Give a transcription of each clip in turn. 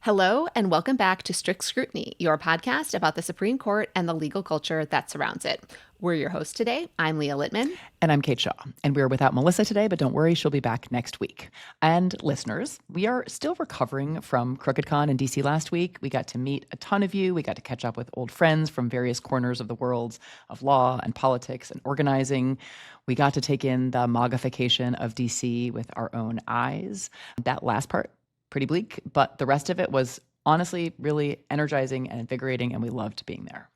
Hello, and welcome back to Strict Scrutiny, your podcast about the Supreme Court and the legal culture that surrounds it. We're your hosts today. I'm Leah Littman. And I'm Kate Shaw. And we're without Melissa today, but don't worry, she'll be back next week. And listeners, we are still recovering from CrookedCon in DC last week. We got to meet a ton of you. We got to catch up with old friends from various corners of the worlds of law and politics and organizing. We got to take in the MAGAfication of DC with our own eyes. That last part, pretty bleak, but the rest of it was honestly really energizing and invigorating, and we loved being there.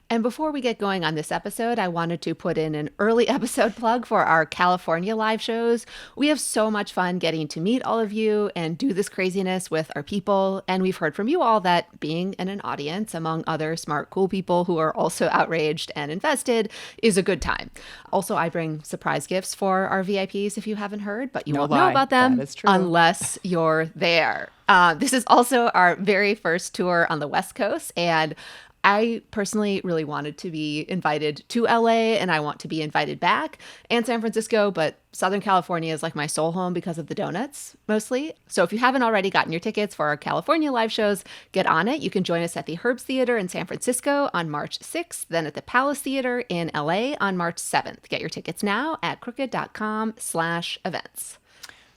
And before we get going on this episode, I wanted to put in an early episode plug for our California live shows. We have so much fun getting to meet all of you and do this craziness with our people. And we've heard from you all that being in an audience among other smart, cool people who are also outraged and invested is a good time. Also, I bring surprise gifts for our VIPs if you haven't heard, but you won't know about them unless you're there. This is also our very first tour on the West Coast, and I personally really wanted to be invited to LA, and I want to be invited back, and San Francisco, but Southern California is like my soul home because of the donuts, mostly. So if you haven't already gotten your tickets for our California live shows, get on it. You can join us at the Herbst Theater in San Francisco on March 6th, then at the Palace Theater in LA on March 7th. Get your tickets now at crooked.com/events.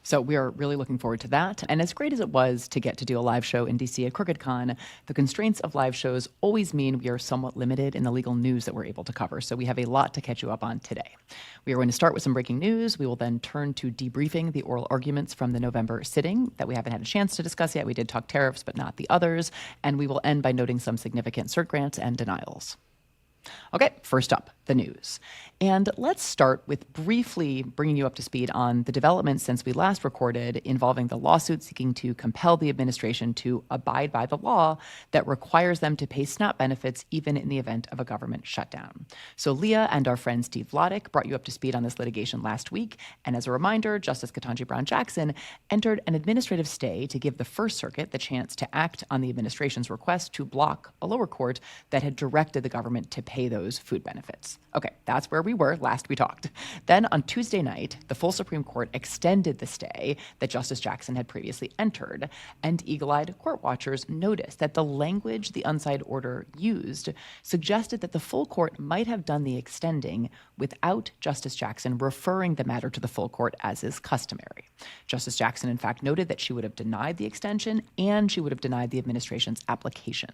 So we are really looking forward to that. And as great as it was to get to do a live show in DC at CrookedCon, the constraints of live shows always mean we are somewhat limited in the legal news that we're able to cover. So we have a lot to catch you up on today. We are going to start with some breaking news. We will then turn to debriefing the oral arguments from the November sitting that we haven't had a chance to discuss yet. We did talk tariffs, but not the others. And we will end by noting some significant cert grants and denials. Okay, first up, the news. And let's start with briefly bringing you up to speed on the developments since we last recorded involving the lawsuit seeking to compel the administration to abide by the law that requires them to pay SNAP benefits even in the event of a government shutdown. So Leah and our friend Steve Vladeck brought you up to speed on this litigation last week. And as a reminder, Justice Ketanji Brown Jackson entered an administrative stay to give the First Circuit the chance to act on the administration's request to block a lower court that had directed the government to pay those food benefits. Okay, that's where we were last we talked. Then on Tuesday night, the full Supreme Court extended the stay that Justice Jackson had previously entered, and eagle-eyed court watchers noticed that the language the unsigned order used suggested that the full court might have done the extending without Justice Jackson referring the matter to the full court as is customary. Justice Jackson, in fact, noted that she would have denied the extension and she would have denied the administration's application.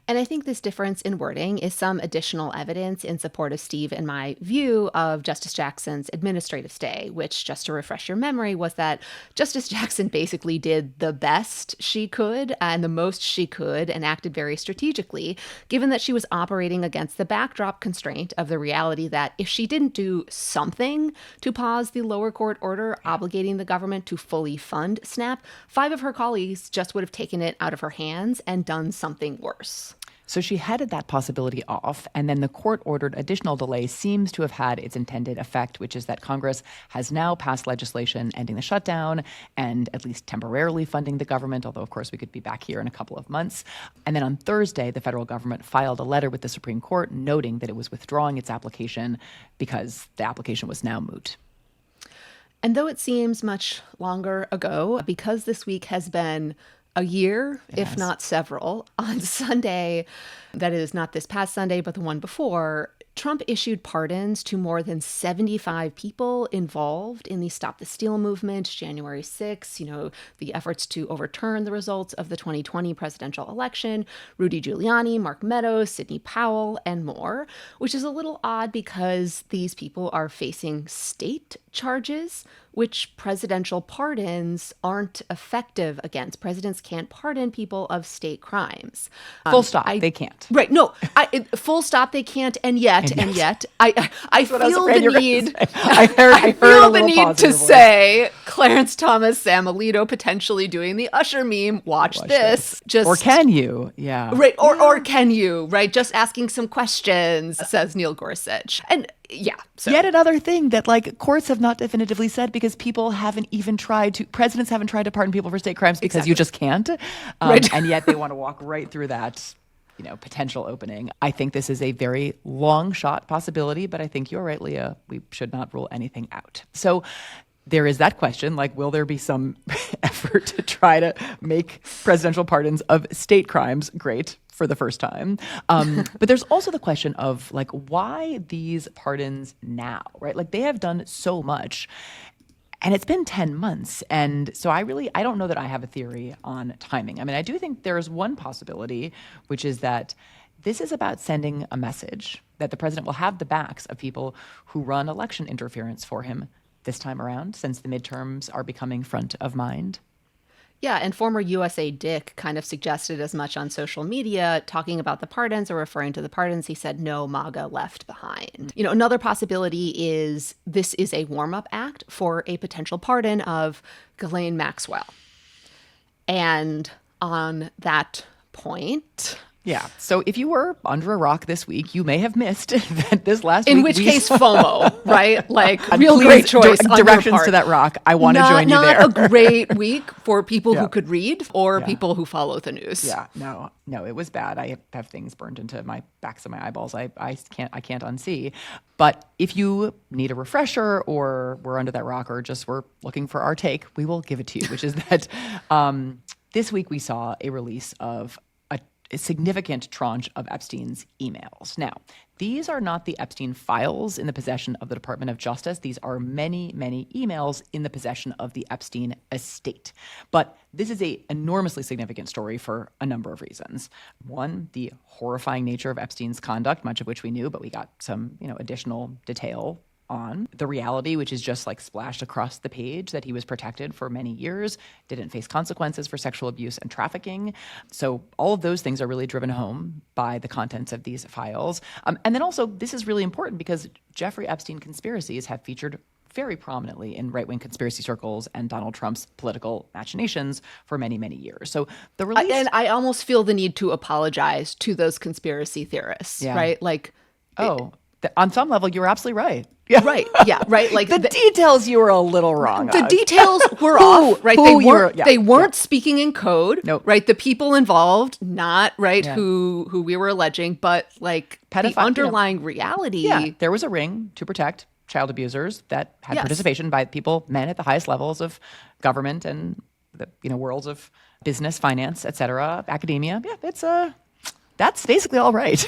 And I think this difference in wording is some additional evidence in support of Steve and my view of Justice Jackson's administrative stay, which, just to refresh your memory, was that Justice Jackson basically did the best she could and the most she could and acted very strategically, given that she was operating against the backdrop constraint of the reality that if she didn't do something to pause the lower court order obligating the government to fully fund SNAP, 5 of her colleagues just would have taken it out of her hands and done something worse. So she headed that possibility off, and then the court-ordered additional delay seems to have had its intended effect, which is that Congress has now passed legislation ending the shutdown and at least temporarily funding the government, although, of course, we could be back here in a couple of months. And then on Thursday, the federal government filed a letter with the Supreme Court noting that it was withdrawing its application because the application was now moot. And though it seems much longer ago, because this week has been a year, if not several, on Sunday, that is not this past Sunday, but the one before, Trump issued pardons to more than 75 people involved in the Stop the Steal movement, January 6th, the efforts to overturn the results of the 2020 presidential election, Rudy Giuliani, Mark Meadows, Sidney Powell, and more, which is a little odd because these people are facing state charges, which presidential pardons aren't effective against. Presidents can't pardon people of state crimes. Full stop. They can't. Right. No, full stop. They can't. And yet, I feel the need. I feel the need to say Clarence Thomas, Sam Alito potentially doing the Usher meme. Watch this. Just or can you? Yeah. Right. Or can you? Right. Just asking some questions, says Neil Gorsuch. And yeah. So. Yet another thing that courts have not definitively said because people haven't even presidents haven't tried to pardon people for state crimes because you just can't. Right. And yet they want to walk right through that, potential opening. I think this is a very long shot possibility, but I think you're right, Leah. We should not rule anything out. So there is that question, like, will there be some effort to try to make presidential pardons of state crimes great for the first time? But there's also the question of, like, why these pardons now, right? Like, they have done so much. And it's been 10 months. And so I don't know that I have a theory on timing. I mean, I do think there's one possibility, which is that this is about sending a message that the president will have the backs of people who run election interference for him this time around, since the midterms are becoming front of mind. Yeah, and former USA Dick kind of suggested as much on social media, talking about the pardons or referring to the pardons. He said, no MAGA left behind. You know, another possibility is this is a warm-up act for a potential pardon of Ghislaine Maxwell. And on that point... Yeah. So if you were under a rock this week, you may have missed that this last week. In which case, FOMO, right? Like, real great choice. Directions to that rock. I want to join you there. Not a great week for people who could read or people who follow the news. Yeah. No, it was bad. I have things burned into my backs of my eyeballs. I can't unsee. But if you need a refresher, or we're under that rock, or just we're looking for our take, we will give it to you, which is that this week we saw a release of a significant tranche of Epstein's emails. Now, these are not the Epstein files in the possession of the Department of Justice. These are many, many emails in the possession of the Epstein estate. But this is an enormously significant story for a number of reasons. One, the horrifying nature of Epstein's conduct, much of which we knew, but we got some, additional detail on. The reality, which is just like splashed across the page, that he was protected for many years, didn't face consequences for sexual abuse and trafficking. So all of those things are really driven home by the contents of these files. And then also, this is really important because Jeffrey Epstein conspiracies have featured very prominently in right-wing conspiracy circles and Donald Trump's political machinations for many, many years. So the release... And I almost feel the need to apologize to those conspiracy theorists, right? Like... on some level, you were absolutely right. Yeah. Right. Yeah. Right. Like the details you were a little wrong. The details were off. Right. They weren't speaking in code. Nope. Right. The people involved, not right. Yeah. Who we were alleging, but like the underlying reality. Yeah. There was a ring to protect child abusers that had participation by people, men at the highest levels of government and the worlds of business, finance, et cetera, academia. Yeah. That's basically all right.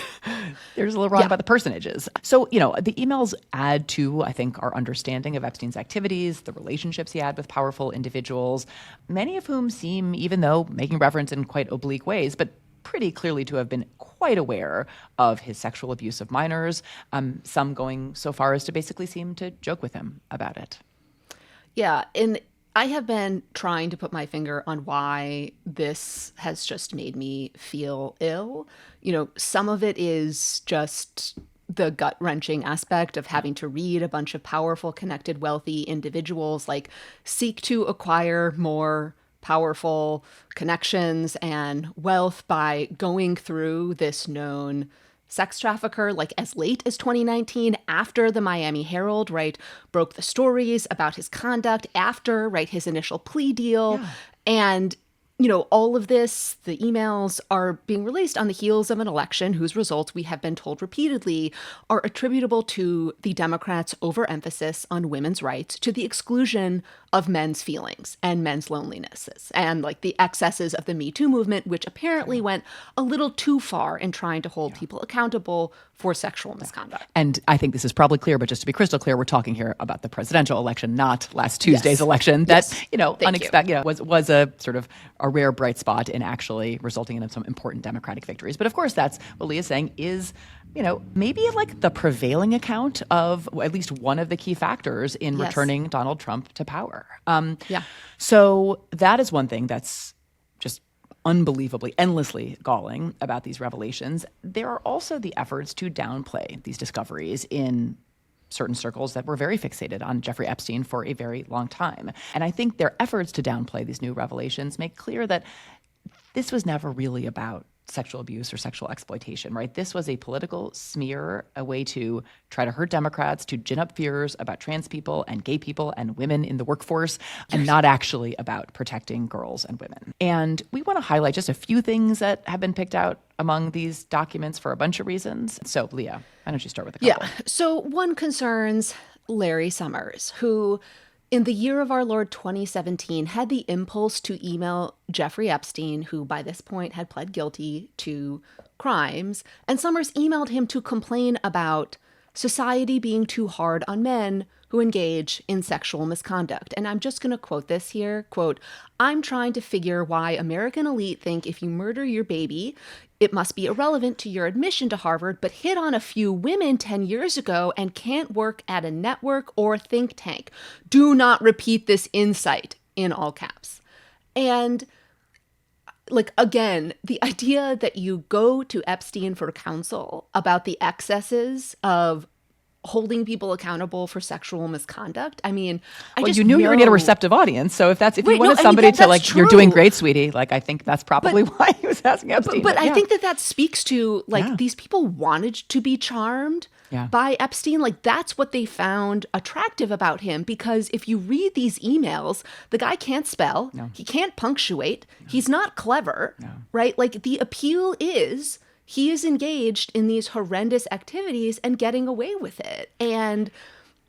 There's a little wrong about the personages. So, the emails add to, I think, our understanding of Epstein's activities, the relationships he had with powerful individuals, many of whom seem, even though making reference in quite oblique ways, but pretty clearly to have been quite aware of his sexual abuse of minors, some going so far as to basically seem to joke with him about it. Yeah, and I have been trying to put my finger on why this has just made me feel ill. Some of it is just the gut-wrenching aspect of having to read a bunch of powerful, connected, wealthy individuals like seek to acquire more powerful connections and wealth by going through this known sex trafficker, like as late as 2019, after the Miami Herald, right, broke the stories about his conduct, after, right, his initial plea deal. Yeah. And, all of this, the emails are being released on the heels of an election whose results we have been told repeatedly are attributable to the Democrats' overemphasis on women's rights to the exclusion of men's feelings and men's lonelinesses and like the excesses of the Me Too movement, which apparently went a little too far in trying to hold people accountable for sexual misconduct. And I think this is probably clear, but just to be crystal clear, we're talking here about the presidential election, not last Tuesday's election. That, unexpected, was a sort of a rare bright spot in actually resulting in some important Democratic victories. But of course, that's what Leah's saying is, maybe like the prevailing account of at least one of the key factors in returning Donald Trump to power. So that is one thing that's just unbelievably, endlessly galling about these revelations. There are also the efforts to downplay these discoveries in certain circles that were very fixated on Jeffrey Epstein for a very long time. And I think their efforts to downplay these new revelations make clear that this was never really about sexual abuse or sexual exploitation, right? This was a political smear, a way to try to hurt Democrats, to gin up fears about trans people and gay people and women in the workforce, and not actually about protecting girls and women. And we want to highlight just a few things that have been picked out among these documents for a bunch of reasons. So, Leah, why don't you start with a couple? Yeah. So one concerns Larry Summers, who in the year of our Lord 2017, had the impulse to email Jeffrey Epstein, who by this point had pled guilty to crimes, and Summers emailed him to complain about society being too hard on men who engage in sexual misconduct. And I'm just going to quote this here, quote, "I'm trying to figure why American elite think if you murder your baby, it must be irrelevant to your admission to Harvard, but hit on a few women 10 years ago and can't work at a network or think tank. Do not repeat this insight," in all caps. And like, again, the idea that you go to Epstein for counsel about the excesses of holding people accountable for sexual misconduct. I mean, well, you knew you were going to get a receptive audience. So if you wanted somebody to like, true. You're doing great, sweetie. Like, I think that's probably why he was asking Epstein. But I think that speaks to like these people wanted to be charmed by Epstein. Like, that's what they found attractive about him, because if you read these emails, the guy can't spell, he can't punctuate, he's not clever, right? Like, the appeal is he is engaged in these horrendous activities and getting away with it. And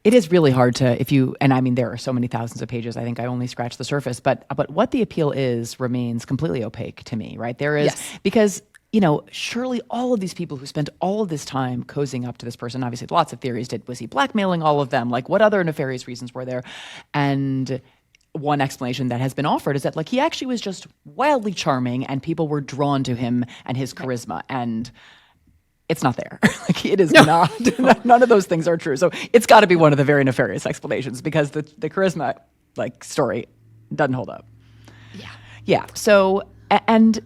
it is really hard to, and I mean, there are so many thousands of pages. I think I only scratched the surface, but what the appeal is remains completely opaque to me, right? There is, because, surely all of these people who spent all of this time cozying up to this person, obviously lots of theories, was he blackmailing all of them? Like, what other nefarious reasons were there? And one explanation that has been offered is that like he actually was just wildly charming and people were drawn to him and his charisma, and it's not there. Like, it is not. None of those things are true. So it's got to be one of the very nefarious explanations, because the charisma like story doesn't hold up. Yeah. So, and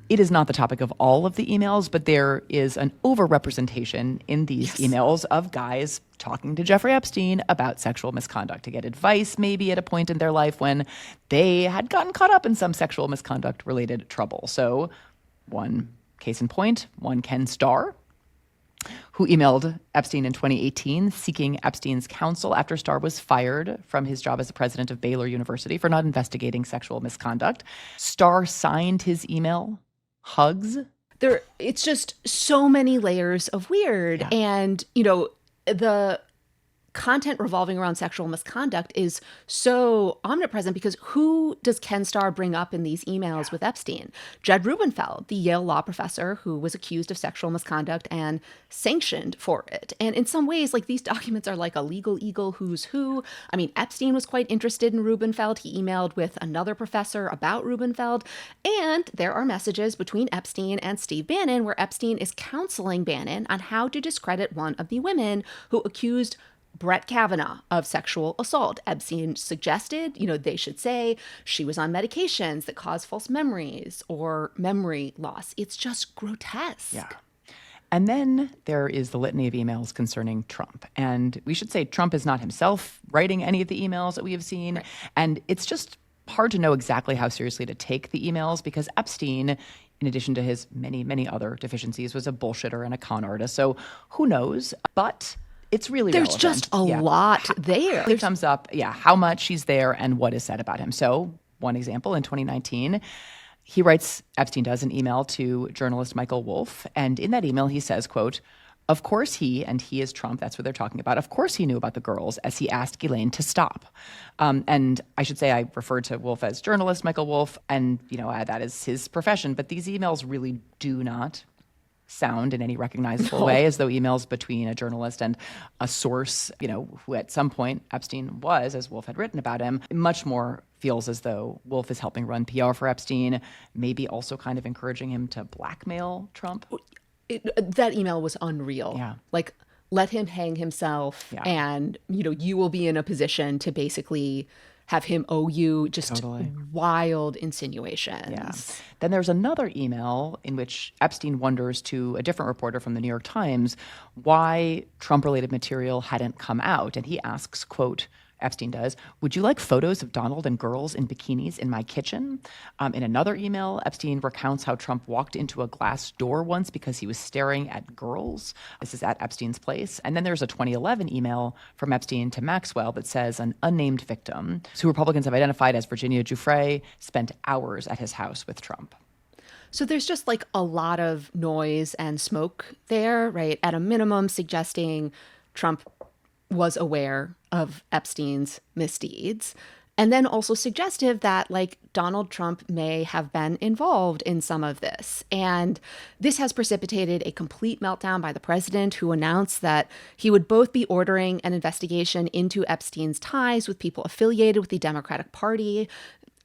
it is not the topic of all of the emails, but there is an overrepresentation in these emails of guys talking to Jeffrey Epstein about sexual misconduct to get advice, maybe at a point in their life when they had gotten caught up in some sexual misconduct related trouble. So one case in point, one Ken Starr, who emailed Epstein in 2018 seeking Epstein's counsel after Starr was fired from his job as the president of Baylor University for not investigating sexual misconduct. Starr signed his email Hugs. It's just so many layers of weird. And, the content revolving around sexual misconduct is so omnipresent, because who does Ken Starr bring up in these emails with Epstein? Jed Rubenfeld, the Yale law professor who was accused of sexual misconduct and sanctioned for it. And in some ways, like, these documents are like a legal eagle who's who. I mean, Epstein was quite interested in Rubenfeld. He emailed with another professor about Rubenfeld. And there are messages between Epstein and Steve Bannon where Epstein is counseling Bannon on how to discredit one of the women who accused Brett Kavanaugh of sexual assault. Epstein suggested, they should say she was on medications that cause false memories or memory loss. It's just grotesque. Yeah. And then there is the litany of emails concerning Trump. And we should say Trump is not himself writing any of the emails that we have seen. Right. And it's just hard to know exactly how seriously to take the emails, because Epstein, in addition to his many, many other deficiencies, was a bullshitter and a con artist. So who knows? But it's really there's relevant. Just a lot there. It comes up, how much he's there and what is said about him. So one example, in 2019, he writes, Epstein does, an email to journalist Michael Wolff. And in that email, he says, quote, "Of course he," and he is Trump, that's what they're talking about, "of course he knew about the girls as he asked Ghislaine to stop." And I should say I refer to Wolff as journalist Michael Wolff, and that is his profession. But these emails really do not sound in any recognizable way as though emails between a journalist and a source, who at some point Epstein was, as Wolff had written about him, much more feels as though Wolff is helping run PR for Epstein, maybe also kind of encouraging him to blackmail Trump. That email was unreal. Yeah. Like, let him hang himself and, you will be in a position to basically have him owe you just wild insinuations. Yeah. Then there's another email in which Epstein wonders to a different reporter from the New York Times why Trump-related material hadn't come out. And he asks, quote, Epstein does, "Would you like photos of Donald and girls in bikinis in my kitchen?" In another email, Epstein recounts how Trump walked into a glass door once because he was staring at girls. This is at Epstein's place. And then there's a 2011 email from Epstein to Maxwell that says an unnamed victim, who Republicans have identified as Virginia Giuffre, spent hours at his house with Trump. So there's just like a lot of noise and smoke there, right? At a minimum, suggesting Trump was aware of Epstein's misdeeds. And then also suggestive that, like, Donald Trump may have been involved in some of this. And this has precipitated a complete meltdown by the president, who announced that he would both be ordering an investigation into Epstein's ties with people affiliated with the Democratic Party.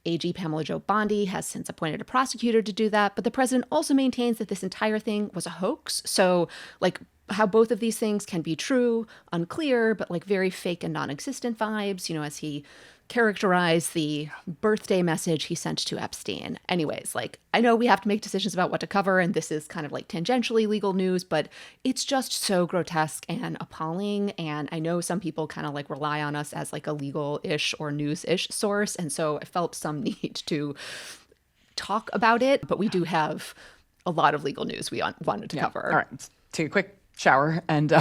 AG Pamela Jo Bondi has since appointed a prosecutor to do that. But the president also maintains that this entire thing was a hoax. So, like, how both of these things can be true, unclear, but like very fake and non-existent vibes, as he characterized the birthday message he sent to Epstein. Anyways, like, I know we have to make decisions about what to cover, and this is kind of like tangentially legal news, but it's just so grotesque and appalling. And I know some people kind of like rely on us as like a legal-ish or news-ish source. And so I felt some need to talk about it, but we do have a lot of legal news we wanted to cover. All right, let's take a quick shower and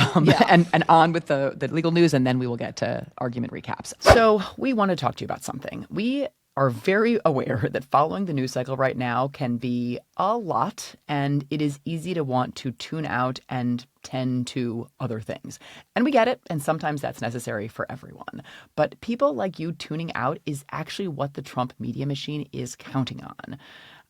on with the legal news, and then we will get to argument recaps. So we want to talk to you about something. We are very aware that following the news cycle right now can be a lot, and it is easy to want to tune out and tend to other things. And we get it, and sometimes that's necessary for everyone. But people like you tuning out is actually what the Trump media machine is counting on.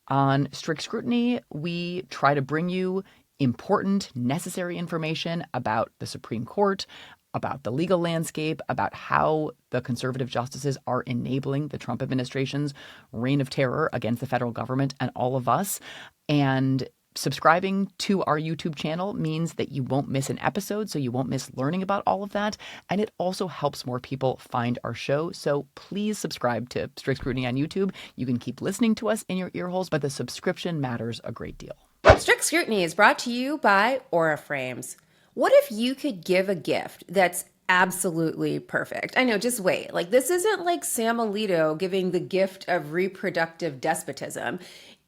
On Strict Scrutiny, we try to bring you important, necessary information about the Supreme Court, about the legal landscape, about how the conservative justices are enabling the Trump administration's reign of terror against the federal government and all of us. And subscribing to our YouTube channel means that you won't miss an episode, so you won't miss learning about all of that. And it also helps more people find our show. So please subscribe to Strict Scrutiny on YouTube. You can keep listening to us in your ear holes, but the subscription matters a great deal. Strict Scrutiny is brought to you by Aura Frames. What if you could give a gift that's absolutely perfect? I know, just wait. Like, this isn't like Sam Alito giving the gift of reproductive despotism.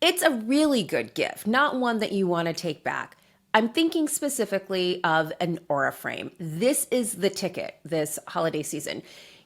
It's a really good gift, not one that you want to take back. I'm thinking specifically of an Aura Frame. This is the ticket this holiday season.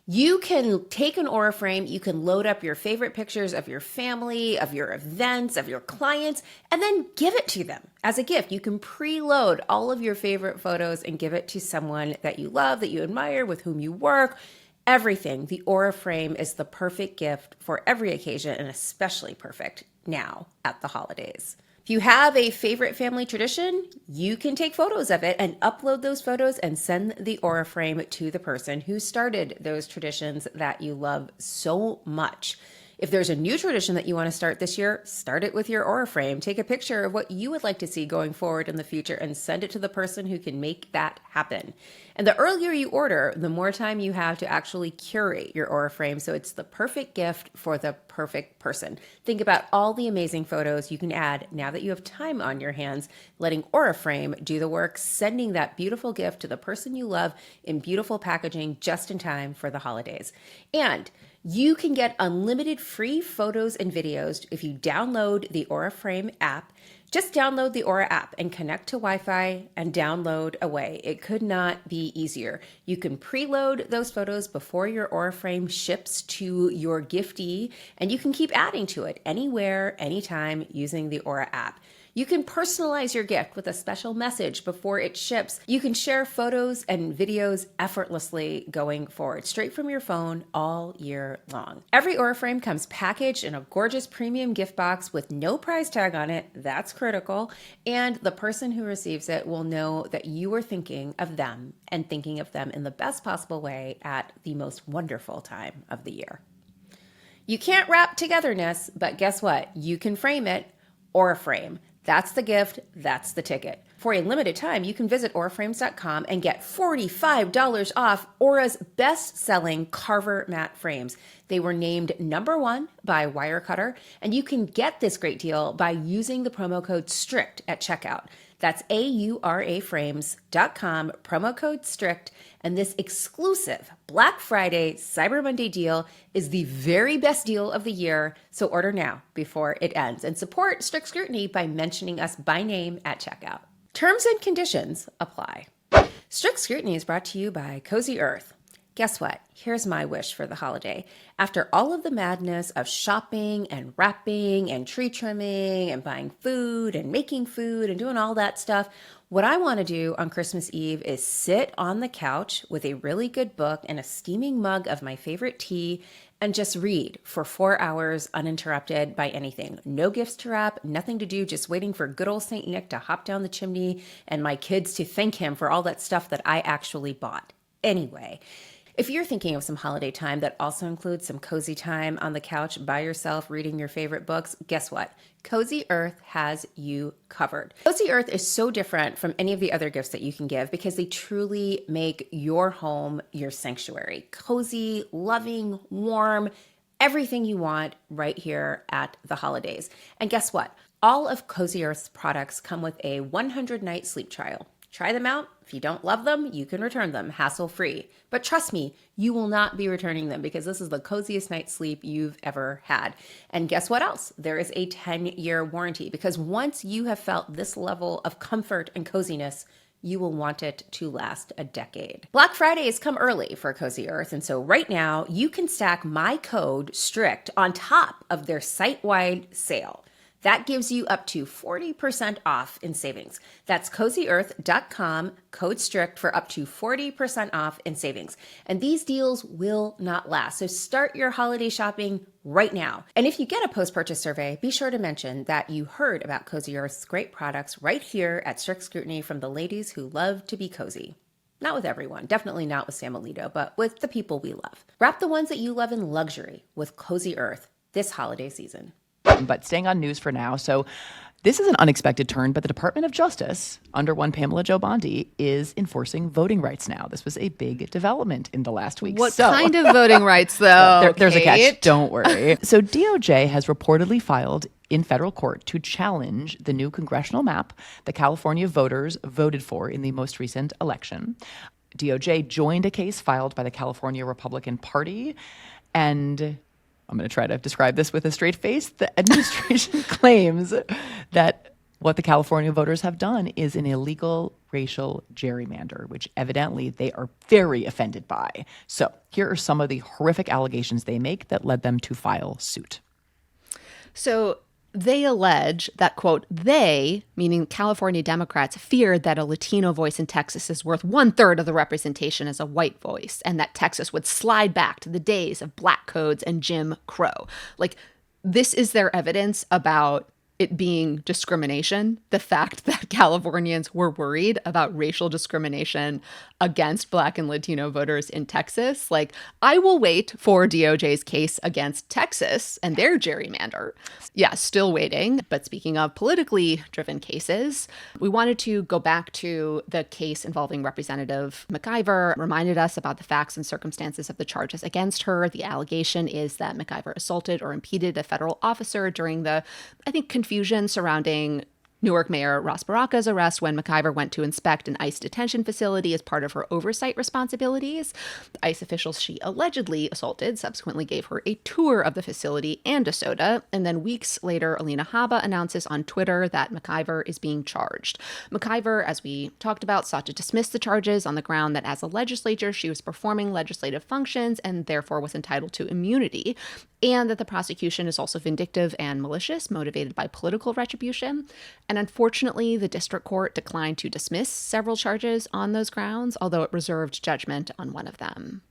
You can take an Aura Frame, you can load up your favorite pictures of your family, of your events, of your clients, and then give it to them as a gift. You can preload all of your favorite photos and give it to someone that you love, that you admire, with whom you work. Everything. The Aura Frame is the perfect gift for every occasion, and especially perfect now at the holidays. If you have a favorite family tradition, you can take photos of it and upload those photos and send the Aura Frame to the person who started those traditions that you love so much. If there's a new tradition that you want to start this year, start it with your Aura Frame. Take a picture of what you would like to see going forward in the future and send it to the person who can make that happen. And the earlier you order, the more time you have to actually curate your Aura Frame, so it's the perfect gift for the perfect person. Think about all the amazing photos you can add now that you have time on your hands, letting Aura Frame do the work, sending that beautiful gift to the person you love in beautiful packaging just in time for the holidays. And you can get unlimited free photos and videos if you download the Aura Frame app. Just download the Aura app and connect to Wi-Fi and download away. It could not be easier. You can preload those photos before your Aura Frame ships to your giftee, and you can keep adding to it anywhere, anytime using the Aura app. You can personalize your gift with a special message before it ships. You can share photos and videos effortlessly going forward, straight from your phone all year long. Every Aura Frame comes packaged in a gorgeous premium gift box with no price tag on it. That's critical. And the person who receives it will know that you are thinking of them and thinking of them in the best possible way at the most wonderful time of the year. You can't wrap togetherness, but guess what? You can frame it. Aura Frame. That's the gift. That's the ticket. For a limited time, you can visit auraframes.com and get $45 off Aura's best-selling Carver matte frames. They were named #1 by Wirecutter, and you can get this great deal by using the promo code STRICT at checkout. That's auraframes.com, promo code STRICT, and this exclusive Black Friday Cyber Monday deal is the very best deal of the year, so order now before it ends. And support Strict Scrutiny by mentioning us by name at checkout. Terms and conditions apply. Strict Scrutiny is brought to you by Cozy Earth. Guess what? Here's my wish for the holiday. After all of the madness of shopping and wrapping and tree trimming and buying food and making food and doing all that stuff, what I want to do on Christmas Eve is sit on the couch with a really good book and a steaming mug of my favorite tea and just read for 4 hours uninterrupted by anything. No gifts to wrap, nothing to do, just waiting for good old St. Nick to hop down the chimney and my kids to thank him for all that stuff that I actually bought. Anyway, if you're thinking of some holiday time that also includes some cozy time on the couch by yourself reading your favorite books, guess what? Cozy Earth has you covered. Cozy Earth is so different from any of the other gifts that you can give because they truly make your home your sanctuary. Cozy, loving, warm, everything you want right here at the holidays. And guess what? All of Cozy Earth's products come with a 100-night sleep trial. Try them out. If you don't love them, you can return them hassle-free. But trust me, you will not be returning them because this is the coziest night's sleep you've ever had. And guess what else? There is a 10-year warranty because once you have felt this level of comfort and coziness, you will want it to last a decade. Black Fridays come early for Cozy Earth, and so right now you can stack my code STRICT on top of their site-wide sale. That gives you up to 40% off in savings. That's cozyearth.com, code STRICT for up to 40% off in savings. And these deals will not last. So start your holiday shopping right now. And if you get a post-purchase survey, be sure to mention that you heard about Cozy Earth's great products right here at Strict Scrutiny from the ladies who love to be cozy. Not with everyone, definitely not with Sam Alito, but with the people we love. Wrap the ones that you love in luxury with Cozy Earth this holiday season. But staying on news for now. So this is an unexpected turn, but the Department of Justice, under one Pamela Jo Bondi, is enforcing voting rights now. This was a big development in the last week. What kind of voting rights, though? There's a Kate? catch. Don't worry. So DOJ has reportedly filed in federal court to challenge the new congressional map that California voters voted for in the most recent election. DOJ joined a case filed by the California Republican Party, and I'm going to try to describe this with a straight face. The administration claims that what the California voters have done is an illegal racial gerrymander, which evidently they are very offended by. So here are some of the horrific allegations they make that led them to file suit. So they allege that, quote, they, meaning California Democrats, feared that a Latino voice in Texas is worth 1/3 of the representation as a white voice, and that Texas would slide back to the days of black codes and Jim Crow. Like, this is their evidence about it being discrimination, the fact that Californians were worried about racial discrimination against Black and Latino voters in Texas. Like, I will wait for DOJ's case against Texas and their gerrymander. Yeah, still waiting. But speaking of politically driven cases, we wanted to go back to the case involving Representative McIver, reminded us about the facts and circumstances of the charges against her. The allegation is that McIver assaulted or impeded a federal officer during the, I think, confusion surrounding Newark Mayor Ross Baraka's arrest when McIver went to inspect an ICE detention facility as part of her oversight responsibilities. The ICE officials she allegedly assaulted subsequently gave her a tour of the facility and a soda. And then weeks later, Alina Habba announces on Twitter that McIver is being charged. McIver, as we talked about, sought to dismiss the charges on the ground that as a legislator, she was performing legislative functions and therefore was entitled to immunity, and that the prosecution is also vindictive and malicious, motivated by political retribution. And unfortunately, the district court declined to dismiss several charges on those grounds, although it reserved judgment on one of them.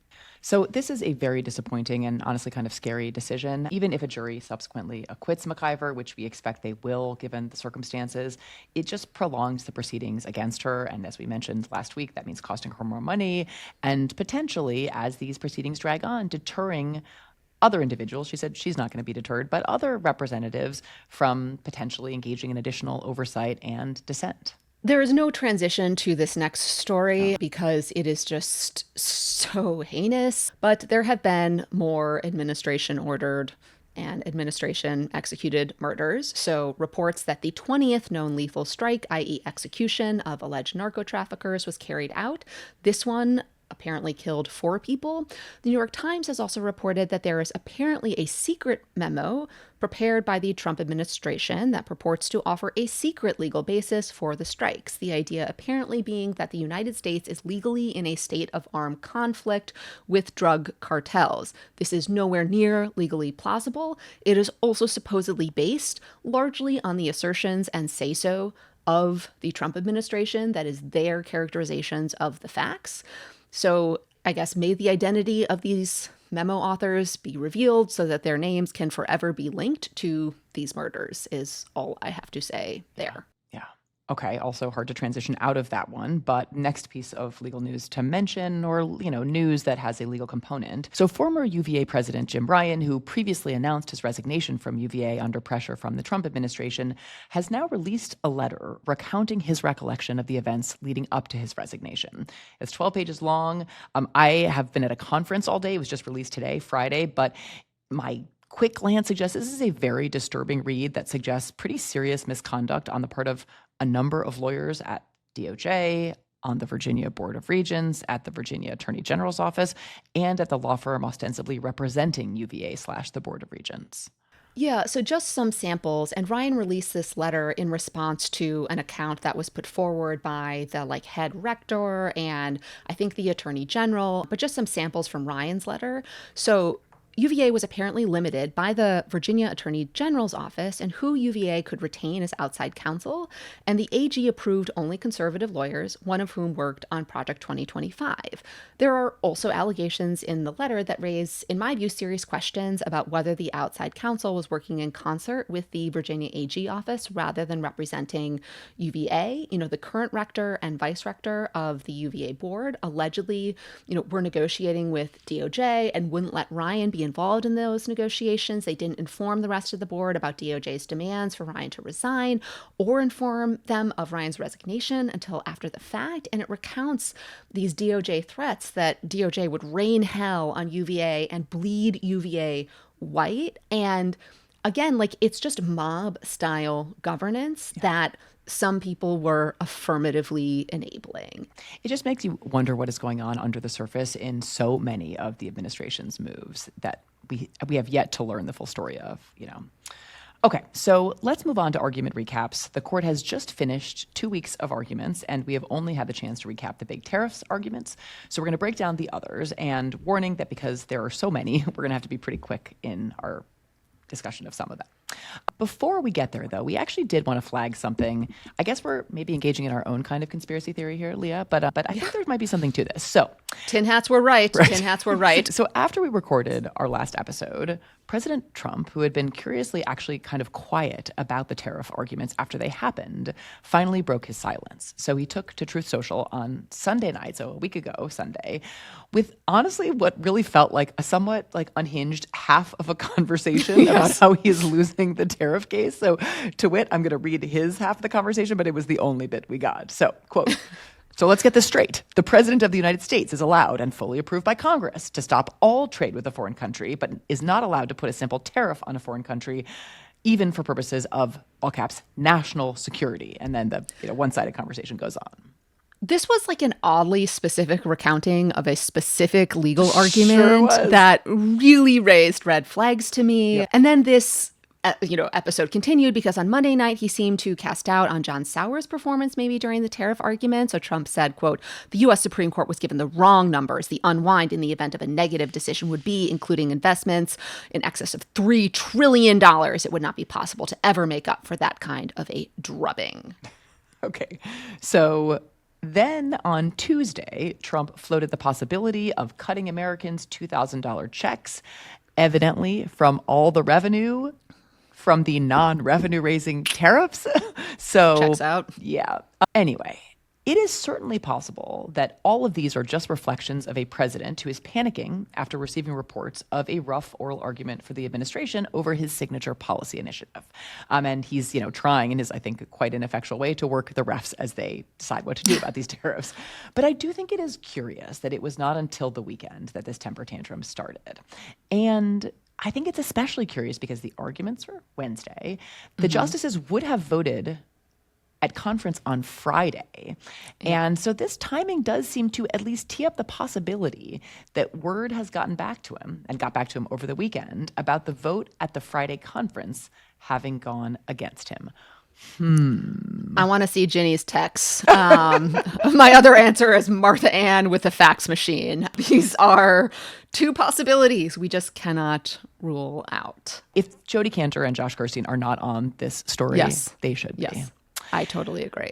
So this is a very disappointing and honestly kind of scary decision. Even if a jury subsequently acquits McIver, which we expect they will given the circumstances, it just prolongs the proceedings against her. And as we mentioned last week, that means costing her more money and potentially, as these proceedings drag on, deterring other individuals. She said she's not going to be deterred, but other representatives from potentially engaging in additional oversight and dissent. There is no transition to this next story because it is just so heinous, but there have been more administration-ordered and administration-executed murders. So reports that the 20th known lethal strike, i.e. execution of alleged narco traffickers, was carried out. This one apparently killed 4 people. The New York Times has also reported that there is apparently a secret memo prepared by the Trump administration that purports to offer a secret legal basis for the strikes. The idea apparently being that the United States is legally in a state of armed conflict with drug cartels. This is nowhere near legally plausible. It is also supposedly based largely on the assertions and say-so of the Trump administration, that is their characterizations of the facts. So I guess may the identity of these memo authors be revealed so that their names can forever be linked to these murders is all I have to say there. Yeah. Okay, also hard to transition out of that one, but next piece of legal news to mention, or, news that has a legal component. So former UVA President Jim Ryan, who previously announced his resignation from UVA under pressure from the Trump administration, has now released a letter recounting his recollection of the events leading up to his resignation. It's 12 pages long. I have been at a conference all day. It was just released today, Friday, but my quick glance suggests this is a very disturbing read that suggests pretty serious misconduct on the part of a number of lawyers at DOJ, on the Virginia Board of Regents, at the Virginia Attorney General's office, and at the law firm ostensibly representing UVA/the Board of Regents. Yeah, so just some samples. And Ryan released this letter in response to an account that was put forward by the head rector and I think the Attorney General, but just some samples from Ryan's letter. So UVA was apparently limited by the Virginia Attorney General's office in who UVA could retain as outside counsel, and the AG approved only conservative lawyers, one of whom worked on Project 2025. There are also allegations in the letter that raise, in my view, serious questions about whether the outside counsel was working in concert with the Virginia AG office rather than representing UVA. The current rector and vice rector of the UVA board allegedly, were negotiating with DOJ and wouldn't let Ryan be involved in those negotiations. They didn't inform the rest of the board about DOJ's demands for Ryan to resign or inform them of Ryan's resignation until after the fact. And it recounts these DOJ threats that DOJ would rain hell on UVA and bleed UVA white. And again, it's just mob style governance that some people were affirmatively enabling. It just makes you wonder what is going on under the surface in so many of the administration's moves that we have yet to learn the full story of, Okay, so let's move on to argument recaps. The court has just finished 2 weeks of arguments, and we have only had the chance to recap the big tariffs arguments. So we're going to break down the others, and warning that because there are so many, we're going to have to be pretty quick in our discussion of some of them. Before we get there, though, we actually did want to flag something. I guess we're maybe engaging in our own kind of conspiracy theory here, Leah, but I think there might be something to this. So, tin hats were right. Tin hats were right. So after we recorded our last episode, President Trump, who had been curiously actually kind of quiet about the tariff arguments after they happened, finally broke his silence. So he took to Truth Social on Sunday night, so a week ago Sunday, with honestly what really felt like a somewhat unhinged half of a conversation about how he is losing the tariff case. So to wit, I'm going to read his half of the conversation, but it was the only bit we got. So, quote, "So let's get this straight. The President of the United States is allowed and fully approved by Congress to stop all trade with a foreign country, but is not allowed to put a simple tariff on a foreign country, even for purposes of, all caps, national security." And then the one-sided conversation goes on. This was an oddly specific recounting of a specific legal argument that really raised red flags to me. Yep. And then this episode continued because on Monday night, he seemed to cast doubt on John Sauer's performance maybe during the tariff argument. So Trump said, quote, "The U.S. Supreme Court was given the wrong numbers. The unwind in the event of a negative decision would be, including investments in excess of $3 trillion. It would not be possible to ever make up for that kind of a drubbing." Okay, so then on Tuesday, Trump floated the possibility of cutting Americans $2,000 checks, evidently from all the revenue from the non-revenue raising tariffs. So checks out. Yeah. Anyway, it is certainly possible that all of these are just reflections of a president who is panicking after receiving reports of a rough oral argument for the administration over his signature policy initiative. And he's, trying in his, I think, quite ineffectual way to work the refs as they decide what to do about these tariffs. But I do think it is curious that it was not until the weekend that this temper tantrum started. And I think it's especially curious because the arguments were Wednesday. The justices would have voted at conference on Friday. And so this timing does seem to at least tee up the possibility that word has gotten back to him and got back to him over the weekend about the vote at the Friday conference having gone against him. I want to see Ginny's texts. My other answer is Martha Ann with a fax machine. These are two possibilities we just cannot rule out. If Jodi Kantor and Josh Gerstein are not on this story, Yes. they should be. Yes. I totally agree.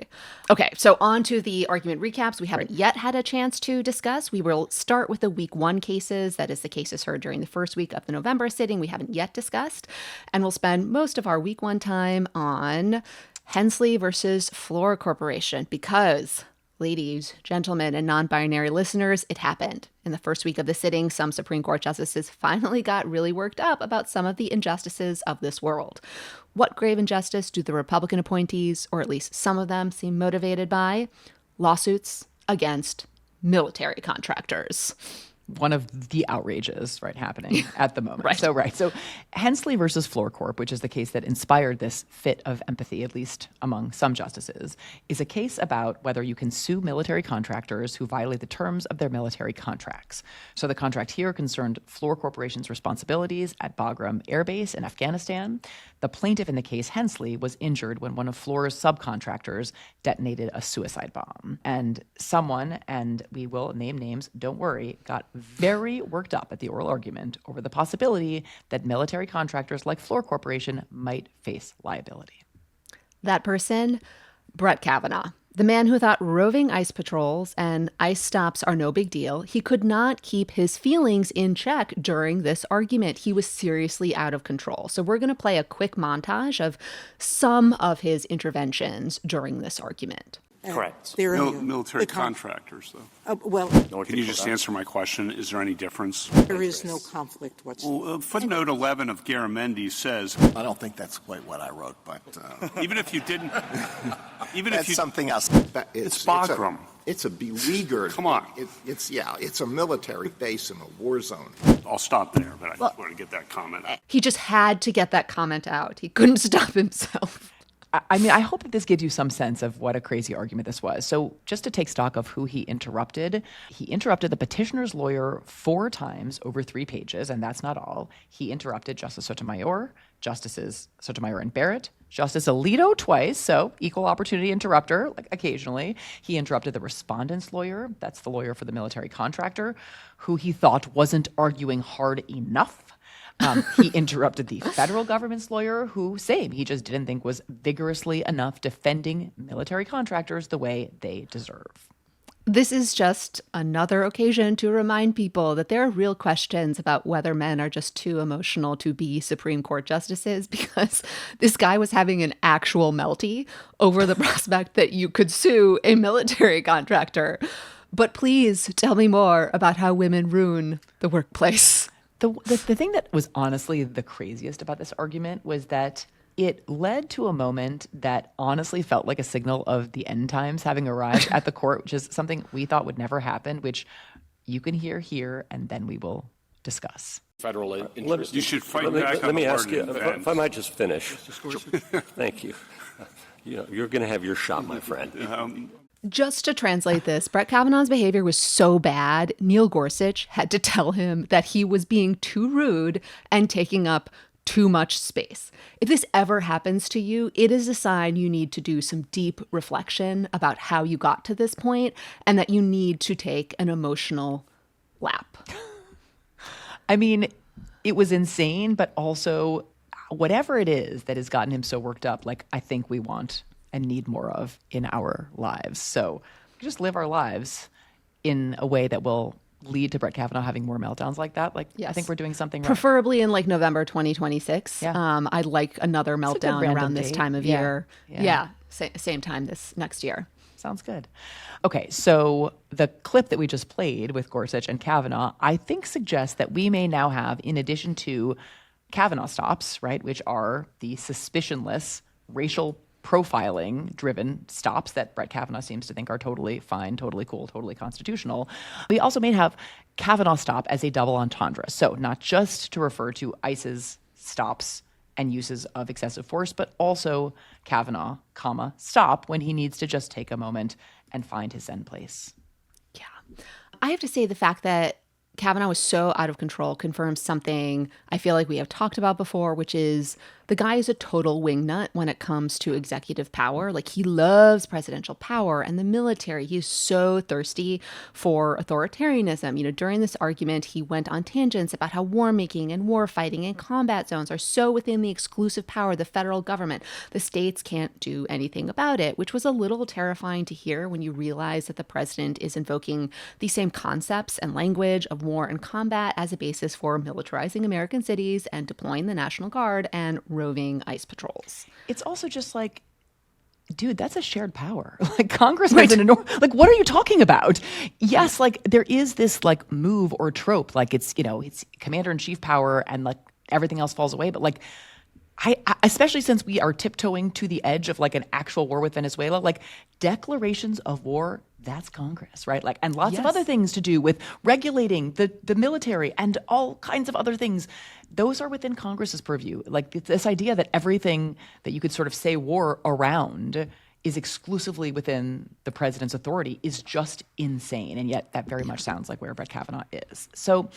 Okay, so on to the argument recaps we haven't yet had a chance to discuss. We will start with the week 1 cases. That is the cases heard during the first week of the November sitting we haven't yet discussed. And we'll spend most of our week 1 time on Hensley versus Floor Corporation because, ladies, gentlemen, and non-binary listeners, it happened. In the first week of the sitting, some Supreme Court justices finally got really worked up about some of the injustices of this world. What grave injustice do the Republican appointees, or at least some of them, seem motivated by? Lawsuits against military contractors. One of the outrages, right, happening at the moment. Right. So Hensley versus Floor Corp, which is the case that inspired this fit of empathy, at least among some justices, is a case about whether you can sue military contractors who violate the terms of their military contracts. So the contract here concerned Floor Corporation's responsibilities at Bagram Air Base in Afghanistan. The plaintiff in the case, Hensley, was injured when one of Floor's subcontractors detonated a suicide bomb. And someone, and we will name names, don't worry, got very worked up at the oral argument over the possibility that military contractors like Floor Corporation might face liability. That person, Brett Kavanaugh, the man who thought roving ICE patrols and ICE stops are no big deal. He could not keep his feelings in check during this argument. He was seriously out of control. So we're going to play a quick montage of some of his interventions during this argument. Correct. Military contractors, though. Can you just answer my question? Is there any difference? There is no conflict whatsoever. Well, footnote 11 of Garamendi says, I don't think that's quite what I wrote, but even if you didn't, that's something else. It's Bagram. It's a beleaguered. Come on. It's a military base in a war zone. I'll stop there, but I just want to get that comment out. He just had to get that comment out. He couldn't stop himself. I mean, I hope that this gives you some sense of what a crazy argument this was. So just to take stock of who he interrupted the petitioner's lawyer 4 times over 3 pages, and that's not all. He interrupted Justice Sotomayor, Justices Sotomayor and Barrett, Justice Alito twice, so equal opportunity interrupter, like occasionally. He interrupted the respondent's lawyer, that's the lawyer for the military contractor, who he thought wasn't arguing hard enough. He interrupted the federal government's lawyer, who, he just didn't think was vigorously enough defending military contractors the way they deserve. This is just another occasion to remind people that there are real questions about whether men are just too emotional to be Supreme Court justices, because this guy was having an actual melty over the prospect that you could sue a military contractor. But please tell me more about how women ruin the workplace. The thing that was honestly the craziest about this argument was that it led to a moment that honestly felt like a signal of the end times having arrived at the court, which is something we thought would never happen, which you can hear here, and then we will discuss. Federal interest. You should fight back. Let me ask you, if I might just finish. Thank you. You're going to have your shot, my friend. Just to translate this, Brett Kavanaugh's behavior was so bad, Neil Gorsuch had to tell him that he was being too rude and taking up too much space. If this ever happens to you, it is a sign you need to do some deep reflection about how you got to this point and that you need to take an emotional lap. I mean, it was insane, but also whatever it is that has gotten him so worked up, I think we want and need more of in our lives. So just live our lives in a way that will lead to Brett Kavanaugh having more meltdowns like that. Yes. I think we're doing something right. Preferably in November 2026. Yeah. I'd like another meltdown around this time of year. Yeah. Same time this next year. Sounds good. Okay, so the clip that we just played with Gorsuch and Kavanaugh, I think suggests that we may now have, in addition to Kavanaugh stops, right, which are the suspicionless racial profiling driven stops that Brett Kavanaugh seems to think are totally fine, totally cool, totally constitutional. We also may have Kavanaugh stop as a double entendre. So not just to refer to ICE's stops and uses of excessive force, but also Kavanaugh, stop when he needs to just take a moment and find his Zen place. Yeah. I have to say the fact that Kavanaugh was so out of control confirms something I feel like we have talked about before, which is the guy is a total wingnut when it comes to executive power. Like, he loves presidential power and the military. He is so thirsty for authoritarianism. You know, during this argument, he went on tangents about how war making and war fighting and combat zones are so within the exclusive power of the federal government. The states can't do anything about it, which was a little terrifying to hear when you realize that the president is invoking the same concepts and language of war and combat as a basis for militarizing American cities and deploying the National Guard and roving ICE patrols. It's also just like, dude, that's a shared power. Like, Congress has an enormous, like, what are you talking about? Yes, like, there is this like move or trope, like it's, you know, it's commander-in-chief power and like everything else falls away. But like, I especially since we are tiptoeing to the edge of like an actual war with Venezuela, like declarations of war, that's Congress, right? Like, and lots of other things to do with regulating the military and all kinds of other things. Those are within Congress's purview. Like, this idea that everything that you could sort of say war around is exclusively within the president's authority is just insane. And yet that very much sounds like where Brett Kavanaugh is. So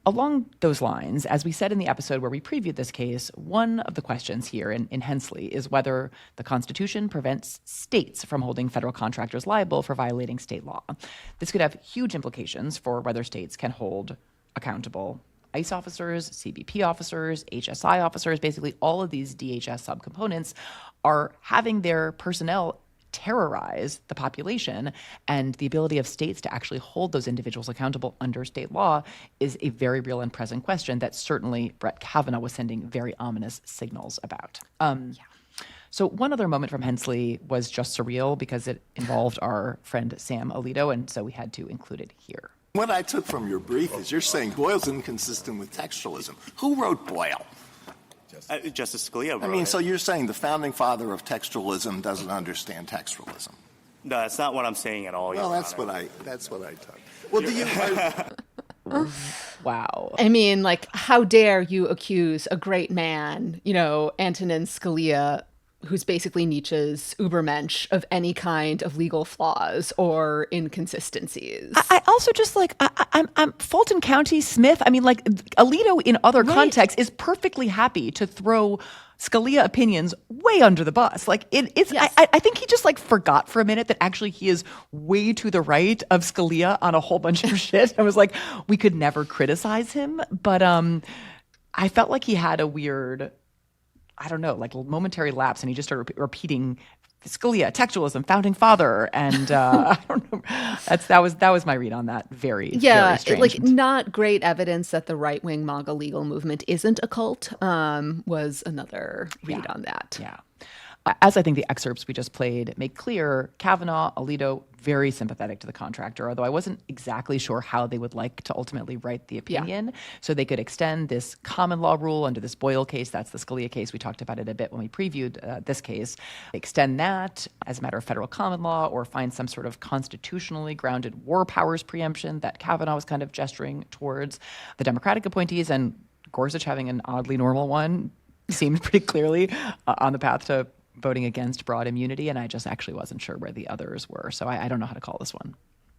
along those lines, as we said in the episode where we previewed this case, one of the questions here in Hensley is whether the Constitution prevents states from holding federal contractors liable for violating state law. This could have huge implications for whether states can hold accountable ICE officers, CBP officers, HSI officers. Basically, all of these DHS subcomponents are having their personnel terrorize the population, and the ability of states to actually hold those individuals accountable under state law is a very real and present question that certainly Brett Kavanaugh was sending very ominous signals about. So one other moment from Hensley was just surreal because it involved our friend Sam Alito, and so we had to include it here. What I took from your brief is you're saying Boyle's inconsistent with textualism. Who wrote Boyle? Justice Scalia wrote I mean, it. so you're saying the founding father of textualism doesn't understand textualism? No, that's not what I'm saying at all. Well, that's what I took. Well, do you? Wow. I mean, like, how dare you accuse a great man, you know, Antonin Scalia, who's basically Nietzsche's Übermensch, of any kind of legal flaws or inconsistencies. I also just like, I'm Fulton County Smith. I mean, like, Alito in other contexts is perfectly happy to throw Scalia opinions way under the bus. Like, it's, yes. I think he just like forgot for a minute that actually he is way to the right of Scalia on a whole bunch of shit. I was like, we could never criticize him. But I felt like he had a weird, I don't know, like momentary lapse, and he just started repeating Scalia, textualism, founding father, and I don't know. That was my read on that. Very strange. Like, not great evidence that the right wing MAGA legal movement isn't a cult. Was another read on that. Yeah. As I think the excerpts we just played make clear, Kavanaugh, Alito, very sympathetic to the contractor, although I wasn't exactly sure how they would like to ultimately write the opinion. Yeah. So they could extend this common law rule under this Boyle case. That's the Scalia case. We talked about it a bit when we previewed this case. Extend that as a matter of federal common law, or find some sort of constitutionally grounded war powers preemption that Kavanaugh was kind of gesturing towards. The Democratic appointees, and Gorsuch having an oddly normal one, seemed pretty clearly on the path to voting against broad immunity, and I just actually wasn't sure where the others were. So I don't know how to call this one.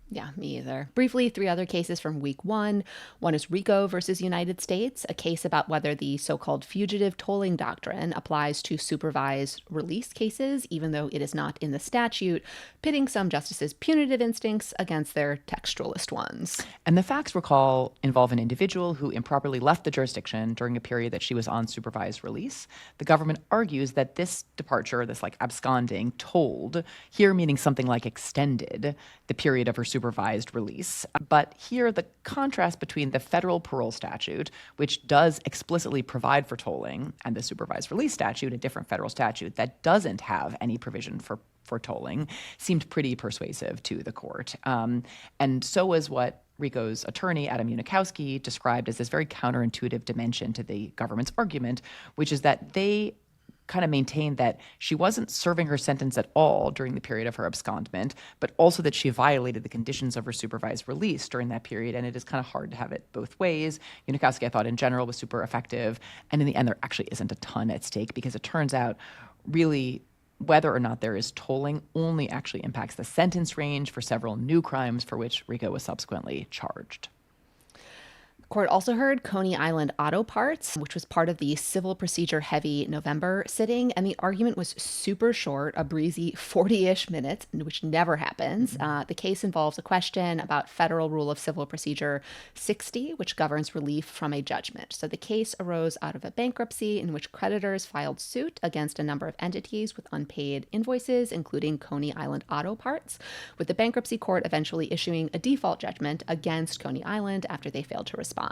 Yeah, me either. Briefly, 3 other cases from week 1. One is RICO versus United States, a case about whether the so-called fugitive tolling doctrine applies to supervised release cases, even though it is not in the statute, pitting some justices' punitive instincts against their textualist ones. And the facts, recall, involve an individual who improperly left the jurisdiction during a period that she was on supervised release. The government argues that this departure, this like absconding, tolled, here meaning something like extended, the period of her supervised release. But here, the contrast between the federal parole statute, which does explicitly provide for tolling, and the supervised release statute, a different federal statute that doesn't have any provision for tolling, seemed pretty persuasive to the court. And so was what RICO's attorney, Adam Unikowski, described as this very counterintuitive dimension to the government's argument, which is that they kind of maintained that she wasn't serving her sentence at all during the period of her abscondment, but also that she violated the conditions of her supervised release during that period. And it is kind of hard to have it both ways. Unikowski, I thought, in general was super effective. And in the end, there actually isn't a ton at stake, because it turns out really whether or not there is tolling only actually impacts the sentence range for several new crimes for which RICO was subsequently charged. Court also heard Coney Island Auto Parts, which was part of the civil procedure heavy November sitting, and the argument was super short, a breezy 40-ish minutes, which never happens. The case involves a question about Federal Rule of Civil Procedure 60, which governs relief from a judgment. So the case arose out of a bankruptcy in which creditors filed suit against a number of entities with unpaid invoices, including Coney Island Auto Parts, with the bankruptcy court eventually issuing a default judgment against Coney Island after they failed to respond.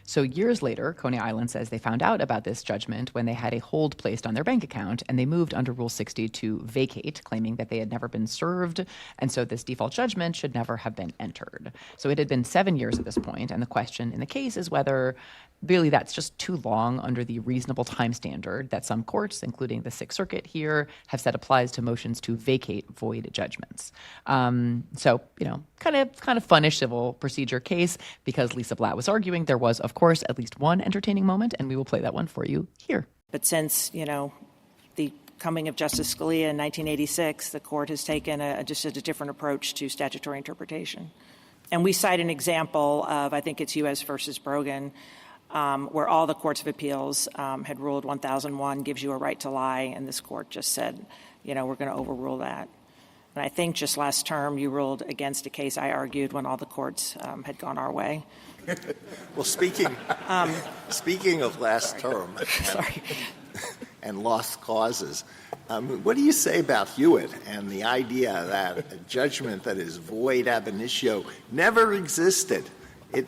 So years later, Coney Island says they found out about this judgment when they had a hold placed on their bank account, and they moved under Rule 60 to vacate, claiming that they had never been served, and so this default judgment should never have been entered. So it had been 7 years at this point, and the question in the case is whether really that's just too long under the reasonable time standard that some courts, including the Sixth Circuit here, have said applies to motions to vacate void judgments. So, kind of funnish civil procedure case, because Lisa Blatt was arguing. There was, of course, at least one entertaining moment, and we will play that one for you here. But since, the coming of Justice Scalia in 1986, the court has taken just a different approach to statutory interpretation. And we cite an example of, I think it's U.S. versus Brogan, where all the courts of appeals had ruled 1001 gives you a right to lie, and this court just said, we're going to overrule that. And I think just last term you ruled against a case I argued when all the courts had gone our way. Well, speaking of last term and lost causes, what do you say about Hewitt and the idea that a judgment that is void ab initio never existed? We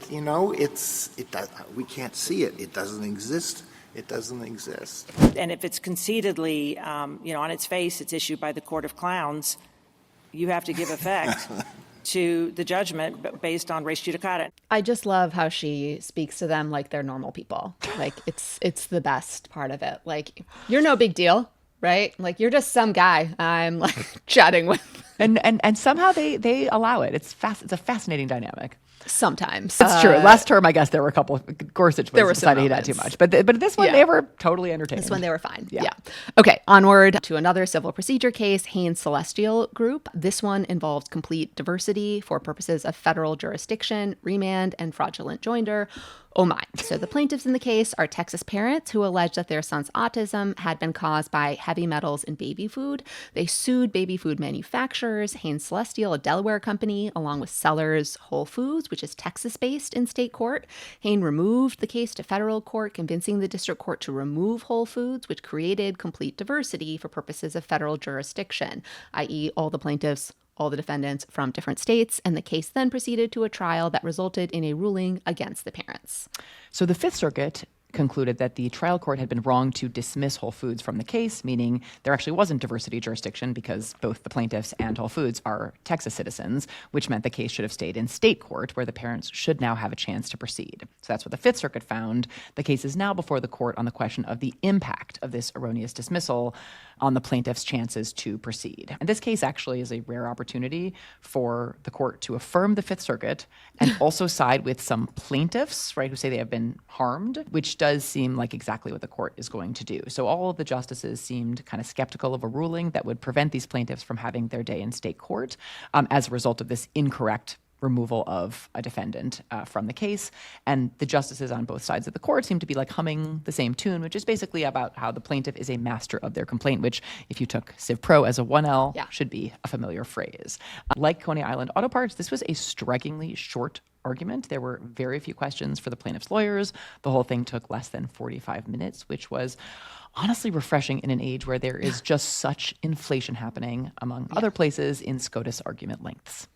can't see it. It doesn't exist. It doesn't exist. And if it's concededly, on its face, it's issued by the Court of Clowns, you have to give effect to the judgment based on res judicata. I just love how she speaks to them like they're normal people. Like, it's the best part of it. Like, you're no big deal, right? Like, you're just some guy I'm like chatting with. And somehow they allow it. It's a fascinating dynamic. Sometimes. That's true. Last term, I guess there were a couple of Gorsuch there were decided he had too much. But this one, they were totally entertaining. This one, they were fine. Yeah. Okay, onward to another civil procedure case, Hain Celestial Group. This one involves complete diversity for purposes of federal jurisdiction, remand, and fraudulent joinder. Oh my. So the plaintiffs in the case are Texas parents who allege that their son's autism had been caused by heavy metals in baby food. They sued baby food manufacturers, Hain Celestial, a Delaware company, along with sellers Whole Foods, which is Texas-based, in state court. Hain removed the case to federal court, convincing the district court to remove Whole Foods, which created complete diversity for purposes of federal jurisdiction, i.e. all the plaintiffs, all the defendants from different states, and the case then proceeded to a trial that resulted in a ruling against the parents. So the Fifth Circuit concluded that the trial court had been wrong to dismiss Whole Foods from the case, meaning there actually wasn't diversity jurisdiction because both the plaintiffs and Whole Foods are Texas citizens, which meant the case should have stayed in state court, where the parents should now have a chance to proceed. So that's what the Fifth Circuit found. The case is now before the court on the question of the impact of this erroneous dismissal on the plaintiff's chances to proceed. And this case actually is a rare opportunity for the court to affirm the Fifth Circuit and also side with some plaintiffs, right, who say they have been harmed, which does seem like exactly what the court is going to do. So all of the justices seemed kind of skeptical of a ruling that would prevent these plaintiffs from having their day in state court as a result of this incorrect removal of a defendant from the case. And the justices on both sides of the court seem to be like humming the same tune, which is basically about how the plaintiff is a master of their complaint, which if you took Civ Pro as a 1L, should be a familiar phrase. Like Coney Island Auto Parts, this was a strikingly short argument. There were very few questions for the plaintiff's lawyers. The whole thing took less than 45 minutes, which was honestly refreshing in an age where there is just such inflation happening, among other places, in SCOTUS argument lengths.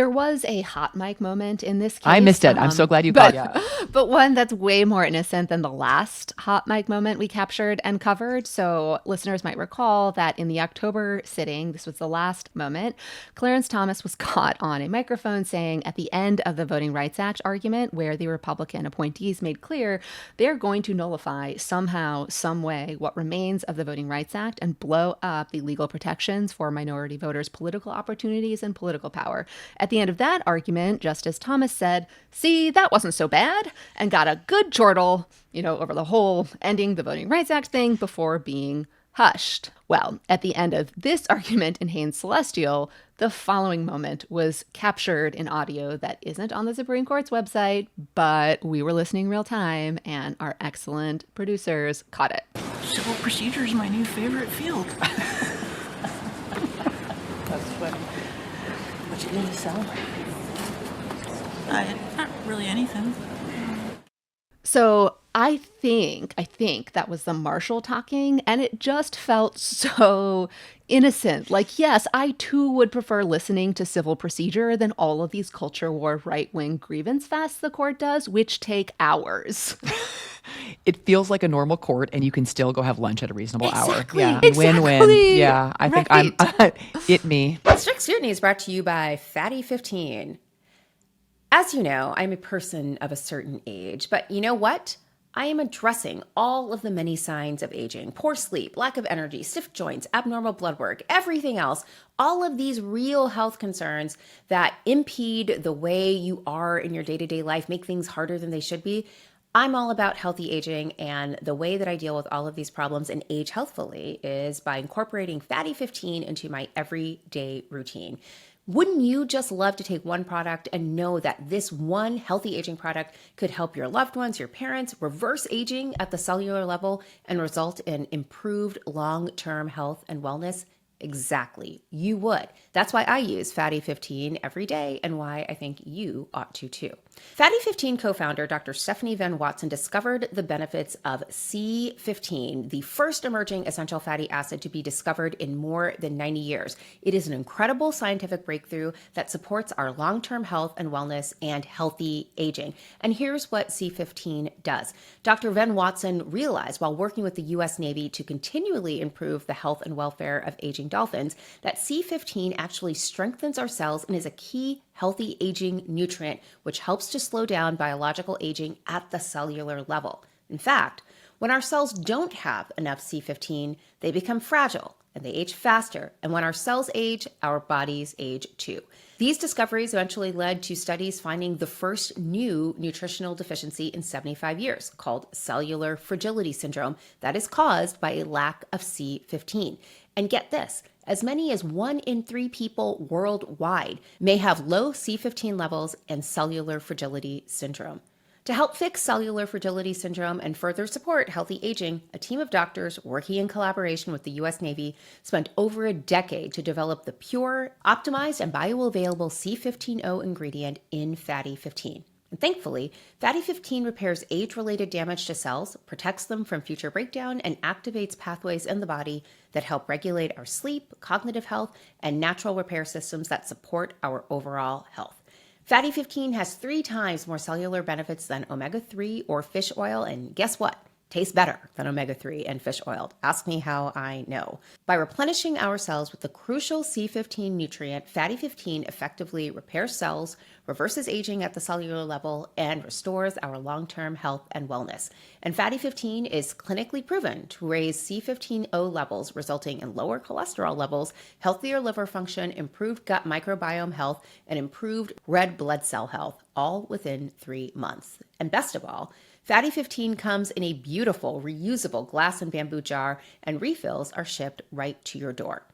There was a hot mic moment in this case. I missed it. I'm so glad you caught it. But one that's way more innocent than the last hot mic moment we captured and covered. So listeners might recall that in the October sitting, this was the last moment, Clarence Thomas was caught on a microphone saying at the end of the Voting Rights Act argument, where the Republican appointees made clear they're going to nullify somehow, some way, what remains of the Voting Rights Act and blow up the legal protections for minority voters' political opportunities and political power. At the end of that argument, Justice Thomas said, "See, that wasn't so bad," and got a good chortle, over the whole ending the Voting Rights Act thing before being hushed. Well, at the end of this argument in Hain's Celestial, the following moment was captured in audio that isn't on the Supreme Court's website, but we were listening real time, and our excellent producers caught it. Civil procedure is my new favorite field. That's funny. What you going to celebrate? Not really anything. So I think that was the marshal talking, and it just felt so innocent. Like, yes, I too would prefer listening to civil procedure than all of these culture war right-wing grievance fests the court does, which take hours. It feels like a normal court, and you can still go have lunch at a reasonable hour. Yeah, Exactly. Win-win. Yeah, I think I'm it me. Strict Scrutiny is brought to you by Fatty 15. As you know, I'm a person of a certain age, but you know what? I am addressing all of the many signs of aging: poor sleep, lack of energy, stiff joints, abnormal blood work, everything else. All of these real health concerns that impede the way you are in your day-to-day life, make things harder than they should be. I'm all about healthy aging, and the way that I deal with all of these problems and age healthfully is by incorporating Fatty 15 into my everyday routine. Wouldn't you just love to take one product and know that this one healthy aging product could help your loved ones, your parents, reverse aging at the cellular level and result in improved long-term health and wellness? Exactly. You would. That's why I use Fatty 15 every day and why I think you ought to too. Fatty 15 co-founder Dr. Stephanie Van Watson discovered the benefits of C15, the first emerging essential fatty acid to be discovered in more than 90 years. It is an incredible scientific breakthrough that supports our long-term health and wellness and healthy aging. And here's what C15 does. Dr. Van Watson realized while working with the U.S. Navy to continually improve the health and welfare of aging dolphins that C15 actually strengthens our cells and is a key healthy aging nutrient, which helps to slow down biological aging at the cellular level. In fact, when our cells don't have enough C15, they become fragile and they age faster. And when our cells age, our bodies age too. These discoveries eventually led to studies finding the first new nutritional deficiency in 75 years, called cellular fragility syndrome, that is caused by a lack of C15. And get this, as many as 1 in 3 people worldwide may have low C15 levels and cellular fragility syndrome. To help fix cellular fragility syndrome and further support healthy aging, a team of doctors working in collaboration with the U.S. Navy spent over a decade to develop the pure, optimized, and bioavailable C15O ingredient in Fatty 15. And thankfully, Fatty 15 repairs age-related damage to cells, protects them from future breakdown, and activates pathways in the body that help regulate our sleep, cognitive health, and natural repair systems that support our overall health. Fatty 15 has 3 times more cellular benefits than omega-3 or fish oil, and guess what? Tastes better than omega-3 and fish oil. Ask me how I know. By replenishing our cells with the crucial C15 nutrient, Fatty 15 effectively repairs cells, reverses aging at the cellular level, and restores our long-term health and wellness. And Fatty 15 is clinically proven to raise C15O levels, resulting in lower cholesterol levels, healthier liver function, improved gut microbiome health, and improved red blood cell health, all within 3 months. And best of all, Fatty 15 comes in a beautiful, reusable glass and bamboo jar, and refills are shipped right to your door.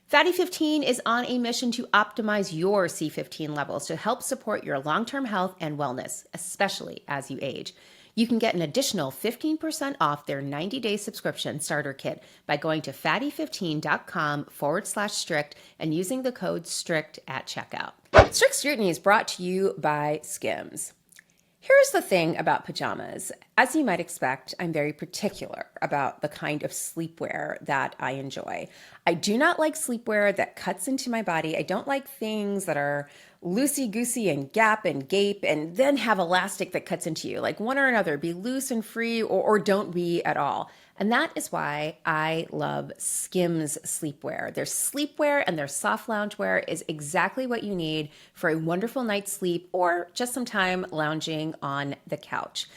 Fatty 15 is on a mission to optimize your C15 levels to help support your long-term health and wellness, especially as you age. You can get an additional 15% off their 90-day subscription starter kit by going to fatty15.com/strict and using the code STRICT at checkout. Strict Scrutiny is brought to you by Skims. Here's the thing about pajamas. As you might expect, I'm very particular about the kind of sleepwear that I enjoy. I do not like sleepwear that cuts into my body. I don't like things that are loosey-goosey and gap and gape and then have elastic that cuts into you. Like one or another, be loose and free or don't be at all. And that is why I love Skims sleepwear. Their sleepwear and their soft loungewear is exactly what you need for a wonderful night's sleep or just some time lounging on the couch.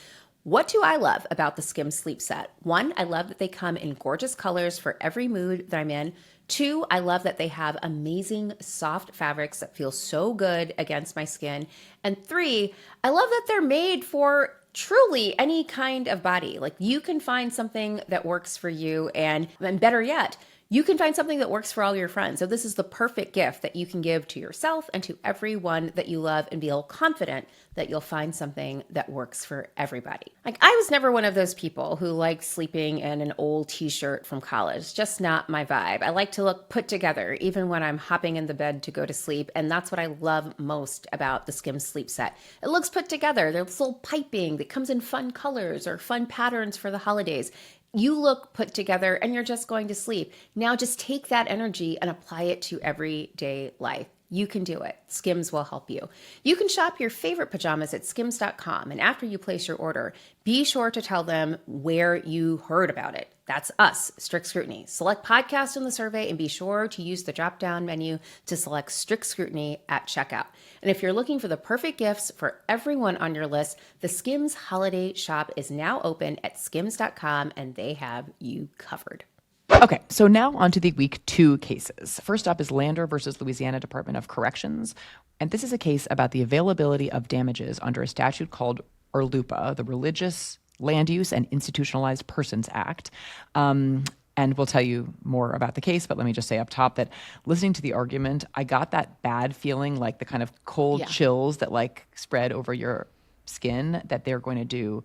What do I love about the Skims sleep set? One, I love that they come in gorgeous colors for every mood that I'm in. Two, I love that they have amazing soft fabrics that feel so good against my skin. And three, I love that they're made for truly any kind of body. Like you can find something that works for you and better yet, you can find something that works for all your friends. So this is the perfect gift that you can give to yourself and to everyone that you love and feel confident that you'll find something that works for everybody. Like I was never one of those people who liked sleeping in an old t-shirt from college. Just not my vibe. I like to look put together even when I'm hopping in the bed to go to sleep. And that's what I love most about the Skims sleep set. It looks put together. There's little piping that comes in fun colors or fun patterns for the holidays. You look put together and you're just going to sleep. Now just take that energy and apply it to everyday life. You can do it. Skims will help you. You can shop your favorite pajamas at skims.com. And after you place your order, be sure to tell them where you heard about it. That's us, Strict Scrutiny. Select podcast in the survey and be sure to use the drop-down menu to select Strict Scrutiny at checkout. And if you're looking for the perfect gifts for everyone on your list, the Skims holiday shop is now open at skims.com and they have you covered. Okay, so now on to the week 2 cases. First up is Lander versus Louisiana Department of Corrections. And this is a case about the availability of damages under a statute called RLUIPA, the Religious Land Use and Institutionalized Persons Act. And we'll tell you more about the case, but let me just say up top that listening to the argument, I got that bad feeling, like the kind of cold chills that like spread over your skin, that they're going to do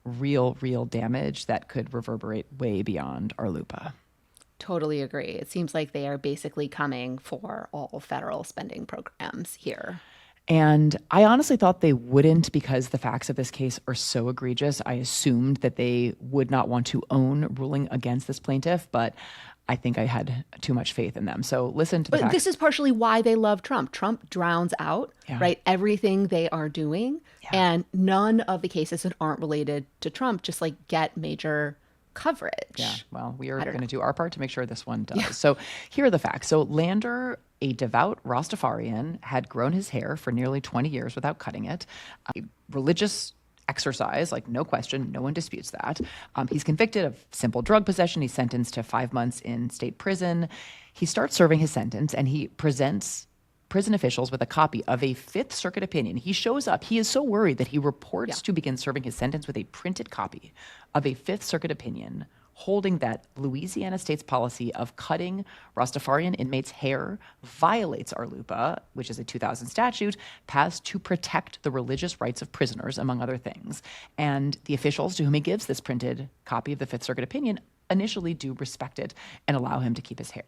real damage that could reverberate way beyond RLUIPA. Totally agree. It seems like they are basically coming for all federal spending programs here. And I honestly thought they wouldn't because the facts of this case are so egregious. I assumed that they would not want to own ruling against this plaintiff, but I think I had too much faith in them. So listen to the facts. This is partially why they love Trump. Trump drowns out, right, everything they are doing. Yeah. And none of the cases that aren't related to Trump just like get major coverage. Yeah, well, we are going to do our part to make sure this one does. Yeah. So here are the facts. So Lander, a devout Rastafarian, had grown his hair for nearly 20 years without cutting it. A religious exercise, like no question, no one disputes that. He's convicted of simple drug possession. He's sentenced to 5 months in state prison. He starts serving his sentence and he presents prison officials with a copy of a Fifth Circuit opinion. He shows up. He is so worried that he reports to begin serving his sentence with a printed copy of a Fifth Circuit opinion holding that Louisiana state's policy of cutting Rastafarian inmates' hair violates RLUIPA, which is a 2000 statute passed to protect the religious rights of prisoners, among other things. And the officials to whom he gives this printed copy of the Fifth Circuit opinion initially do respect it and allow him to keep his hair.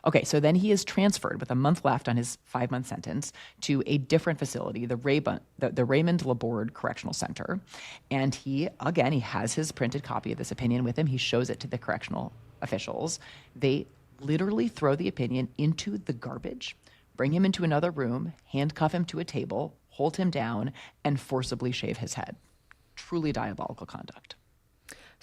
Okay, so then he is transferred with a month left on his 5-month sentence to a different facility, the Raymond Laborde Correctional Center. And he has his printed copy of this opinion with him. He shows it to the correctional officials. They literally throw the opinion into the garbage, bring him into another room, handcuff him to a table, hold him down, and forcibly shave his head. Truly diabolical conduct.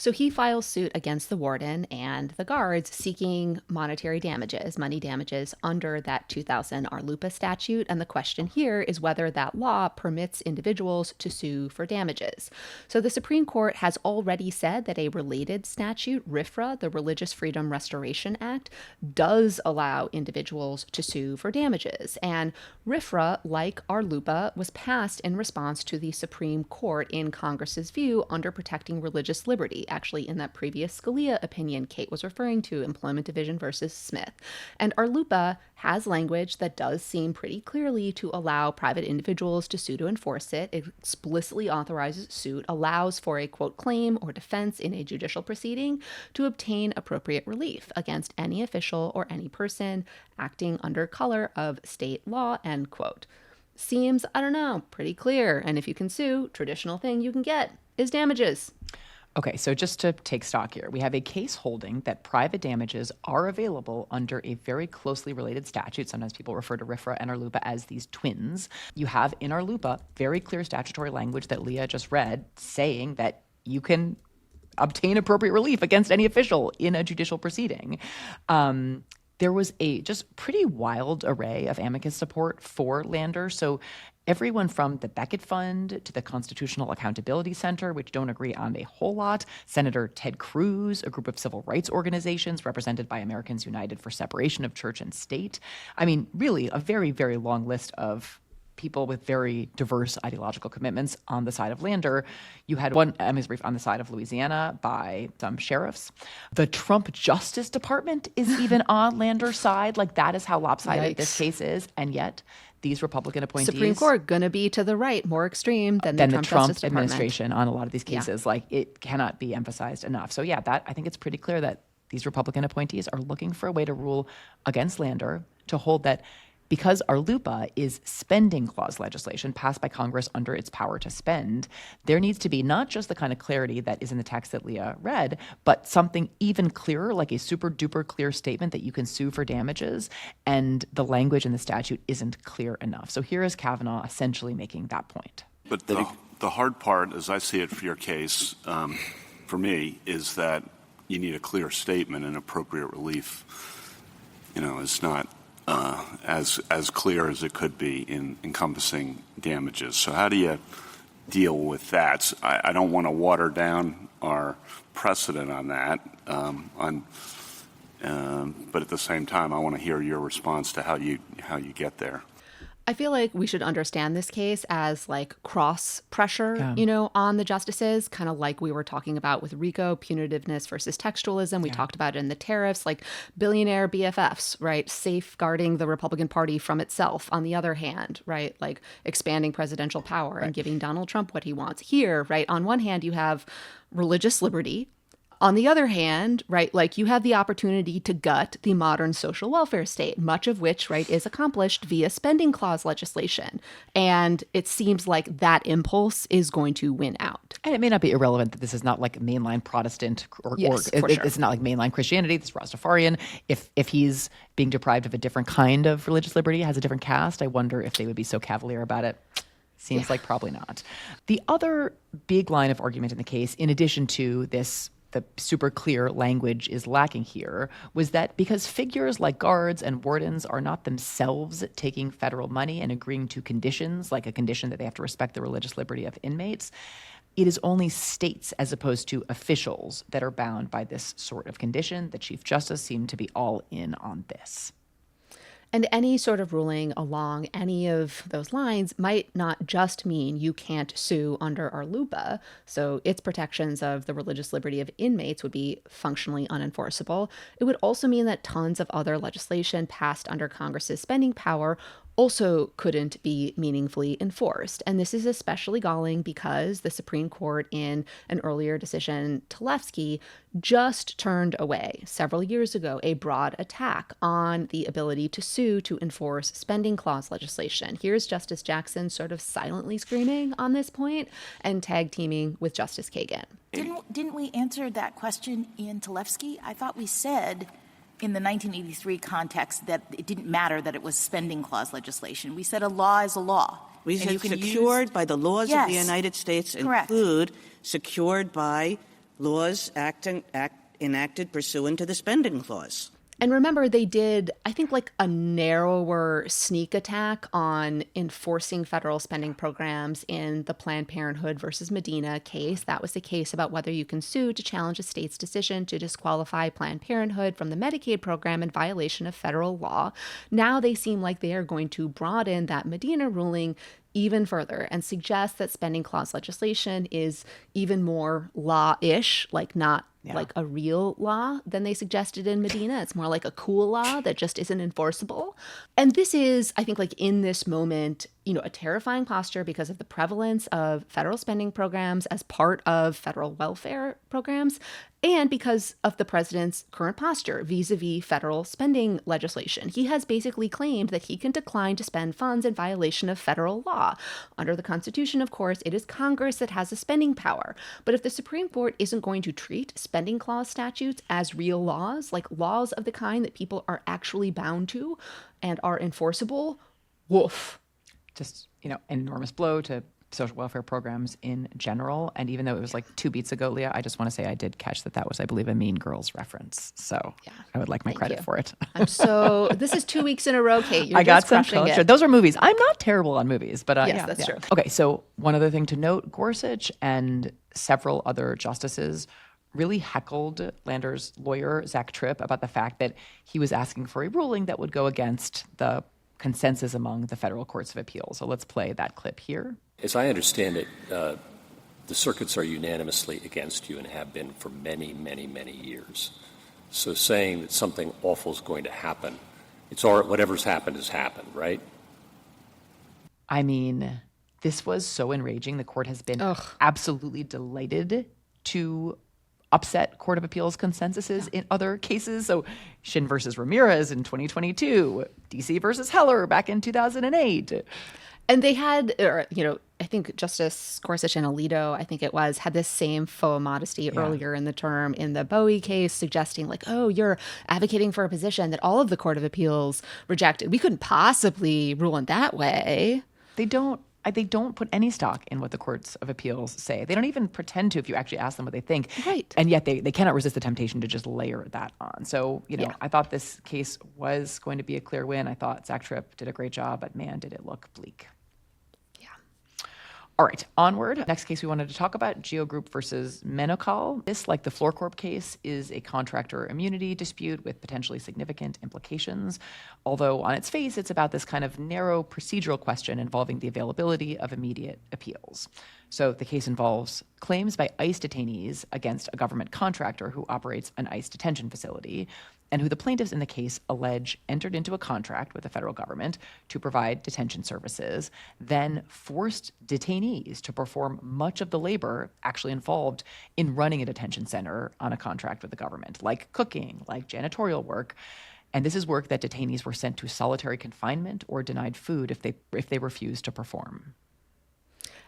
So he files suit against the warden and the guards seeking monetary damages, money damages under that 2000 RLUIPA statute. And the question here is whether that law permits individuals to sue for damages. So the Supreme Court has already said that a related statute, RFRA, the Religious Freedom Restoration Act, does allow individuals to sue for damages. And RFRA, like RLUIPA, was passed in response to the Supreme Court in Congress's view under protecting religious liberty. Actually, in that previous Scalia opinion Kate was referring to, Employment Division versus Smith. And RLUIPA has language that does seem pretty clearly to allow private individuals to sue to enforce it. It explicitly authorizes suit, allows for a, quote, claim or defense in a judicial proceeding to obtain appropriate relief against any official or any person acting under color of state law, end quote. seems, I don't know, pretty clear. And if you can sue, traditional thing you can get is damages. Okay, so just to take stock here, we have a case holding that private damages are available under a very closely related statute. Sometimes people refer to RFRA and RLUIPA as these twins. You have in RLUIPA very clear statutory language that Leah just read saying that you can obtain appropriate relief against any official in a judicial proceeding. There was a just pretty wild array of amicus support for Lander. So everyone from the Beckett Fund to the Constitutional Accountability Center, which don't agree on a whole lot, Senator Ted Cruz, a group of civil rights organizations represented by Americans United for Separation of Church and State. I mean, really a very, very long list of people with very diverse ideological commitments on the side of Lander. You had one amicus brief on the side of Louisiana by some sheriffs. The Trump Justice Department is even on Lander's side. Like, that is how lopsided this case is. And yet these Republican appointees— Supreme Court going to be to the right, more extreme than the Trump Justice Department administration on a lot of these cases. Like, it cannot be emphasized enough. So yeah, I think it's pretty clear that these Republican appointees are looking for a way to rule against Lander, to hold that because RLUIPA is spending clause legislation passed by Congress under its power to spend, there needs to be not just the kind of clarity that is in the text that Leah read, but something even clearer, like a super duper clear statement that you can sue for damages, and the language in the statute isn't clear enough. So here is Kavanaugh essentially making that point. But the hard part, as I see it for your case, for me, is that you need a clear statement, and appropriate relief, is not as clear as it could be in encompassing damages. So how do you deal with that? I don't want to water down our precedent on that, but at the same time, I want to hear your response to how you get there. I feel like we should understand this case as like cross pressure, on the justices, kind of like we were talking about with RICO, punitiveness versus textualism. We talked about it in the tariffs, like billionaire BFFs, right? Safeguarding the Republican Party from itself. On the other hand, right? Like expanding presidential power and giving Donald Trump what he wants. Here, right? On one hand, you have religious liberty. On the other hand, right, like you have the opportunity to gut the modern social welfare state, much of which, right, is accomplished via spending clause legislation. And it seems like that impulse is going to win out. And it may not be irrelevant that this is not like mainline Protestant it's not like mainline Christianity. This is Rastafarian. If he's being deprived of a different kind of religious liberty, has a different caste, I wonder if they would be so cavalier about it. Seems like probably not. The other big line of argument in the case, in addition to this, the super clear language is lacking here, was that because figures like guards and wardens are not themselves taking federal money and agreeing to conditions, like a condition that they have to respect the religious liberty of inmates, it is only states as opposed to officials that are bound by this sort of condition. The Chief Justice seemed to be all in on this. And any sort of ruling along any of those lines might not just mean you can't sue under RLUIPA, so its protections of the religious liberty of inmates would be functionally unenforceable. It would also mean that tons of other legislation passed under Congress's spending power also couldn't be meaningfully enforced. And this is especially galling because the Supreme Court, in an earlier decision, Tlefsky, just turned away several years ago a broad attack on the ability to sue to enforce spending clause legislation. Here's Justice Jackson sort of silently screaming on this point and tag teaming with Justice Kagan. Didn't we answer that question in Tlefsky? I thought we said in the 1983 context that it didn't matter that it was spending clause legislation. We said a law is a law. We said secured by the laws of the United States include secured by laws enacted pursuant to the spending clause. And remember, they did, I think, like a narrower sneak attack on enforcing federal spending programs in the Planned Parenthood versus Medina case. That was the case about whether you can sue to challenge a state's decision to disqualify Planned Parenthood from the Medicaid program in violation of federal law. Now they seem like they are going to broaden that Medina ruling even further and suggest that spending clause legislation is even more law-ish, like not like a real law than they suggested in Medina. It's more like a cool law that just isn't enforceable. And this is, I think, like in this moment, a terrifying posture because of the prevalence of federal spending programs as part of federal welfare programs, and because of the president's current posture vis-a-vis federal spending legislation. He has basically claimed that he can decline to spend funds in violation of federal law. Under the Constitution, of course, it is Congress that has the spending power. But if the Supreme Court isn't going to treat spending clause statutes as real laws, like laws of the kind that people are actually bound to and are enforceable, woof. Just, an enormous blow to social welfare programs in general. And even though it was like 2 beats ago, Leah, I just want to say I did catch that was, I believe, a Mean Girls reference. So I would like my credit for it. This is 2 weeks in a row, Kate. You're I got just some crushing it. Those are movies. I'm not terrible on movies, but yes, that's true. Okay, so one other thing to note, Gorsuch and several other justices really heckled Lander's lawyer, Zach Tripp, about the fact that he was asking for a ruling that would go against the consensus among the federal courts of appeals. So let's play that clip here. As I understand it, the circuits are unanimously against you and have been for many, many, many years. So saying that something awful is going to happen, it's all right, whatever's happened has happened, right? I mean, this was so enraging. The court has been absolutely delighted to upset Court of Appeals consensuses in other cases. So Shin versus Ramirez in 2022, DC versus Heller back in 2008. And they had, I think Justice Gorsuch and Alito, I think it was, had this same faux modesty earlier in the term in the Bowie case, suggesting like, oh, you're advocating for a position that all of the Court of Appeals rejected. We couldn't possibly rule in that way. They don't put any stock in what the courts of appeals say. They don't even pretend to if you actually ask them what they think. Right. And yet they cannot resist the temptation to just layer that on. So, I thought this case was going to be a clear win. I thought Zach Tripp did a great job, but man, did it look bleak. All right, onward. Next case we wanted to talk about, Geo Group versus Menocal. This, like the Floor Corp case, is a contractor immunity dispute with potentially significant implications. Although on its face, it's about this kind of narrow procedural question involving the availability of immediate appeals. So the case involves claims by ICE detainees against a government contractor who operates an ICE detention facility, and who the plaintiffs in the case allege entered into a contract with the federal government to provide detention services, then forced detainees to perform much of the labor actually involved in running a detention center on a contract with the government, like cooking, like janitorial work. And this is work that detainees were sent to solitary confinement or denied food if they refused to perform.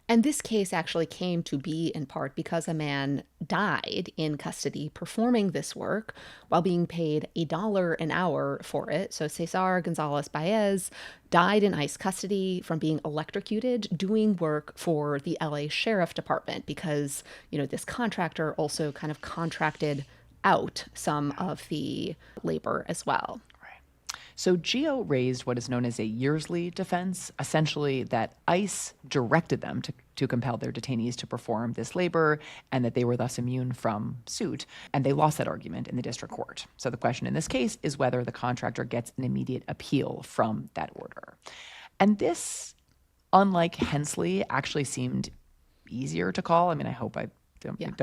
And this case actually came to be in part because a man died in custody performing this work while being paid $1 an hour for it. So Cesar Gonzalez Baez died in ICE custody from being electrocuted doing work for the LA Sheriff Department because, this contractor also kind of contracted out some of the labor as well. So Geo raised what is known as a Yearsley defense, essentially that ICE directed them to compel their detainees to perform this labor and that they were thus immune from suit. And they lost that argument in the district court. So the question in this case is whether the contractor gets an immediate appeal from that order. And this, unlike Hensley, actually seemed easier to call. I mean, I hope I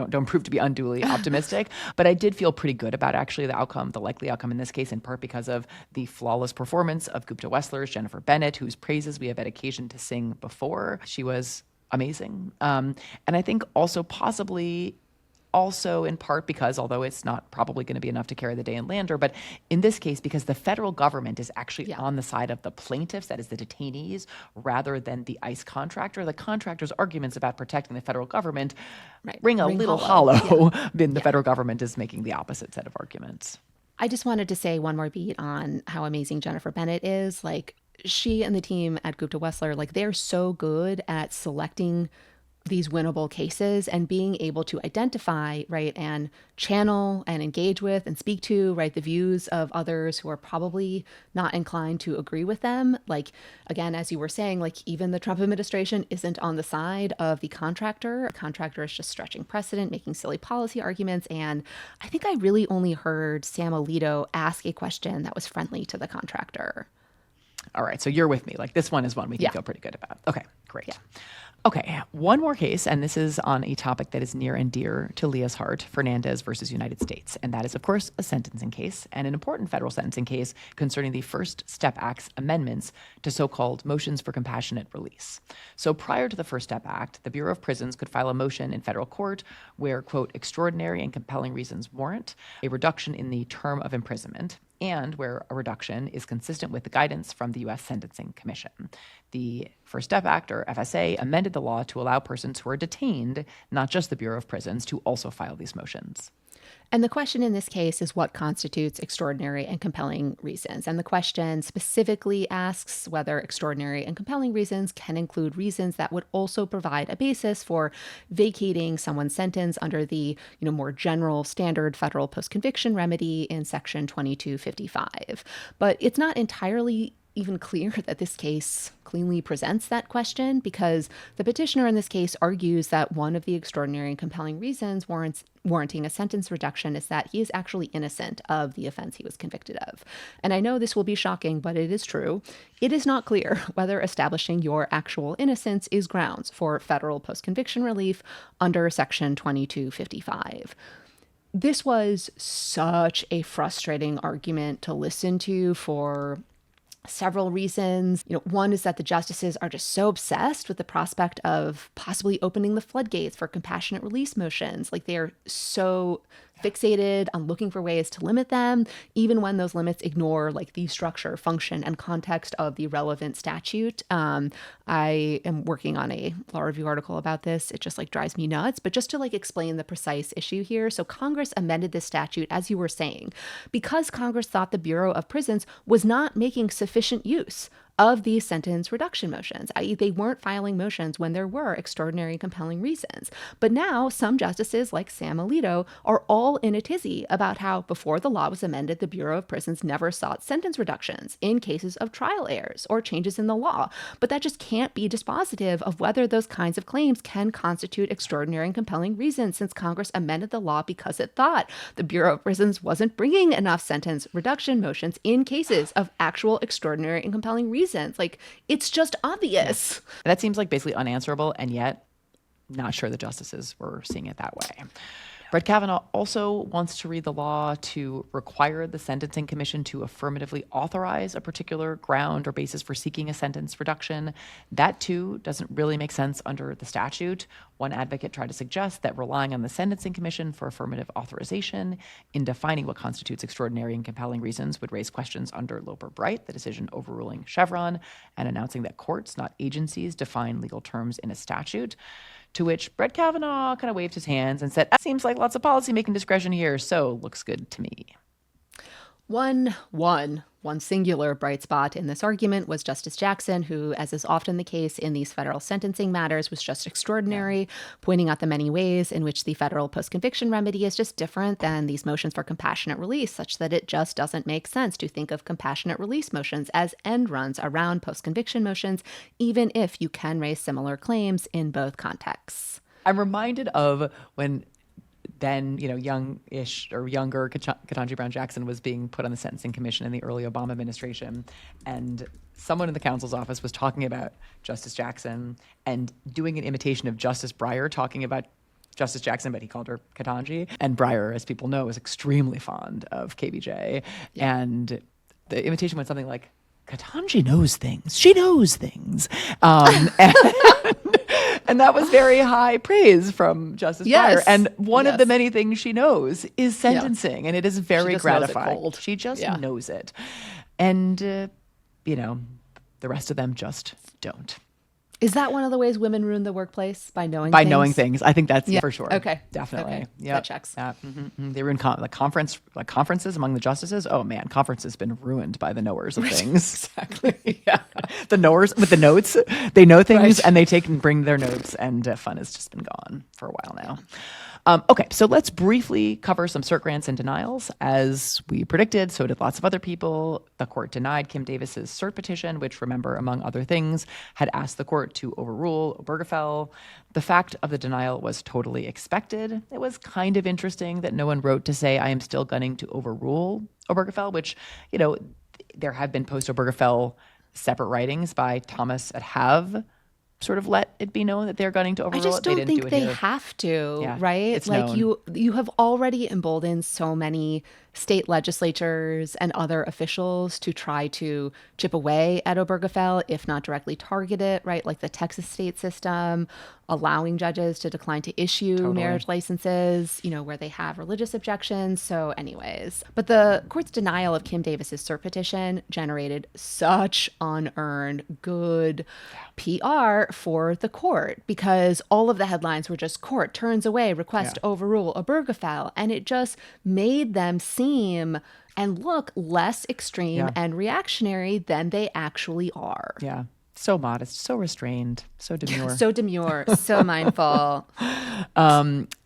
don't prove to be unduly optimistic, but I did feel pretty good about actually the likely outcome in this case, in part because of the flawless performance of Gupta Wessler's Jennifer Bennett, whose praises we have had occasion to sing before. She was amazing. And I think also in part because, although it's not probably going to be enough to carry the day in Lander, but in this case, because the federal government is actually on the side of the plaintiffs, that is the detainees, rather than the ICE contractor, the contractor's arguments about protecting the federal government ring a little hollow. Then the federal government is making the opposite set of arguments. I just wanted to say one more beat on how amazing Jennifer Bennett is. Like, she and the team at Gupta Wessler, they're so good at selecting these winnable cases and being able to identify, and channel and engage with and speak to, the views of others who are probably not inclined to agree with them. Again, as you were saying, even the Trump administration isn't on the side of the contractor. The contractor is just stretching precedent, making silly policy arguments. And I think I really only heard Sam Alito ask a question that was friendly to the contractor. All right, so you're with me. Like, this one is one we can Yeah. feel pretty good about. Okay, great. Yeah. Okay, one more case, and this is on a topic that is near and dear to Leah's heart, Fernandez versus United States. And that is, of course, a sentencing case, and an important federal sentencing case concerning the First Step Act's amendments to so-called motions for compassionate release. So prior to the First Step Act, the Bureau of Prisons could file a motion in federal court where, quote, extraordinary and compelling reasons warrant a reduction in the term of imprisonment, and where a reduction is consistent with the guidance from the U.S. Sentencing Commission. The First Step Act, or FSA, amended the law to allow persons who are detained, not just the Bureau of Prisons, to also file these motions. And the question in this case is what constitutes extraordinary and compelling reasons. And the question specifically asks whether extraordinary and compelling reasons can include reasons that would also provide a basis for vacating someone's sentence under the, more general standard federal post-conviction remedy in Section 2255. But it's not entirely even clear that this case cleanly presents that question, because the petitioner in this case argues that one of the extraordinary and compelling reasons warranting a sentence reduction is that he is actually innocent of the offense he was convicted of. And I know this will be shocking, but it is true. It is not clear whether establishing your actual innocence is grounds for federal post-conviction relief under Section 2255. This was such a frustrating argument to listen to for several reasons. One is that the justices are just so obsessed with the prospect of possibly opening the floodgates for compassionate release motions. Like, they are so fixated on looking for ways to limit them, even when those limits ignore the structure, function, and context of the relevant statute. I am working on a law review article about this. It just drives me nuts. But just to explain the precise issue here. So Congress amended this statute, as you were saying, because Congress thought the Bureau of Prisons was not making sufficient use of these sentence reduction motions, i.e. they weren't filing motions when there were extraordinary and compelling reasons. But now some justices, like Sam Alito, are all in a tizzy about how before the law was amended, the Bureau of Prisons never sought sentence reductions in cases of trial errors or changes in the law. But that just can't be dispositive of whether those kinds of claims can constitute extraordinary and compelling reasons, since Congress amended the law because it thought the Bureau of Prisons wasn't bringing enough sentence reduction motions in cases of actual extraordinary and compelling reasons. It's just obvious. Yeah. That seems basically unanswerable, and yet not sure the justices were seeing it that way. Brett Kavanaugh also wants to read the law to require the Sentencing Commission to affirmatively authorize a particular ground or basis for seeking a sentence reduction. That, too, doesn't really make sense under the statute. One advocate tried to suggest that relying on the Sentencing Commission for affirmative authorization in defining what constitutes extraordinary and compelling reasons would raise questions under Loper-Bright, the decision overruling Chevron, and announcing that courts, not agencies, define legal terms in a statute. To which Brett Kavanaugh kind of waved his hands and said, seems like lots of policymaking discretion here, so looks good to me. One singular bright spot in this argument was Justice Jackson, who, as is often the case in these federal sentencing matters, was just extraordinary, pointing out the many ways in which the federal post-conviction remedy is just different than these motions for compassionate release, such that it just doesn't make sense to think of compassionate release motions as end runs around post-conviction motions, even if you can raise similar claims in both contexts. I'm reminded of when then, youngish or younger Ketanji Brown Jackson was being put on the Sentencing Commission in the early Obama administration. And someone in the counsel's office was talking about Justice Jackson and doing an imitation of Justice Breyer talking about Justice Jackson, but he called her Ketanji. And Breyer, as people know, is extremely fond of KBJ. Yeah. And the imitation went something like, Ketanji knows things. She knows things. And that was very high praise from Justice Breyer. And one of the many things she knows is sentencing. Yeah. And it is very gratifying. She just knows it. And, the rest of them just don't. Is that one of the ways women ruin the workplace? By knowing things? By knowing things. I think that's for sure. Okay. Definitely. Okay. Yep. That checks. They ruin conferences among the justices. Oh, man. Conference has been ruined by the knowers of things. Exactly. Yeah. The knowers with the notes. They know things and they take and bring their notes, and fun has just been gone for a while now. Okay, so let's briefly cover some cert grants and denials. As we predicted, so did lots of other people. The court denied Kim Davis's cert petition, which, remember, among other things, had asked the court to overrule Obergefell. The fact of the denial was totally expected. It was kind of interesting that no one wrote to say, I am still gunning to overrule Obergefell, which, there have been post-Obergefell separate writings by Thomas et Have sort of let it be known that they're gunning to overrule it. I just don't think they here. have to, Yeah, right? it's Like known. you have already emboldened so many state legislatures and other officials to try to chip away at Obergefell, if not directly target it, right? Like the Texas state system, allowing judges to decline to issue marriage licenses, where they have religious objections. So anyways, but the court's denial of Kim Davis's cert petition generated such unearned good PR for the court, because all of the headlines were just court turns away request to overrule Obergefell, and it just made them seem and look less extreme and reactionary than they actually are. Yeah. So modest, so restrained, so demure. So demure, so mindful.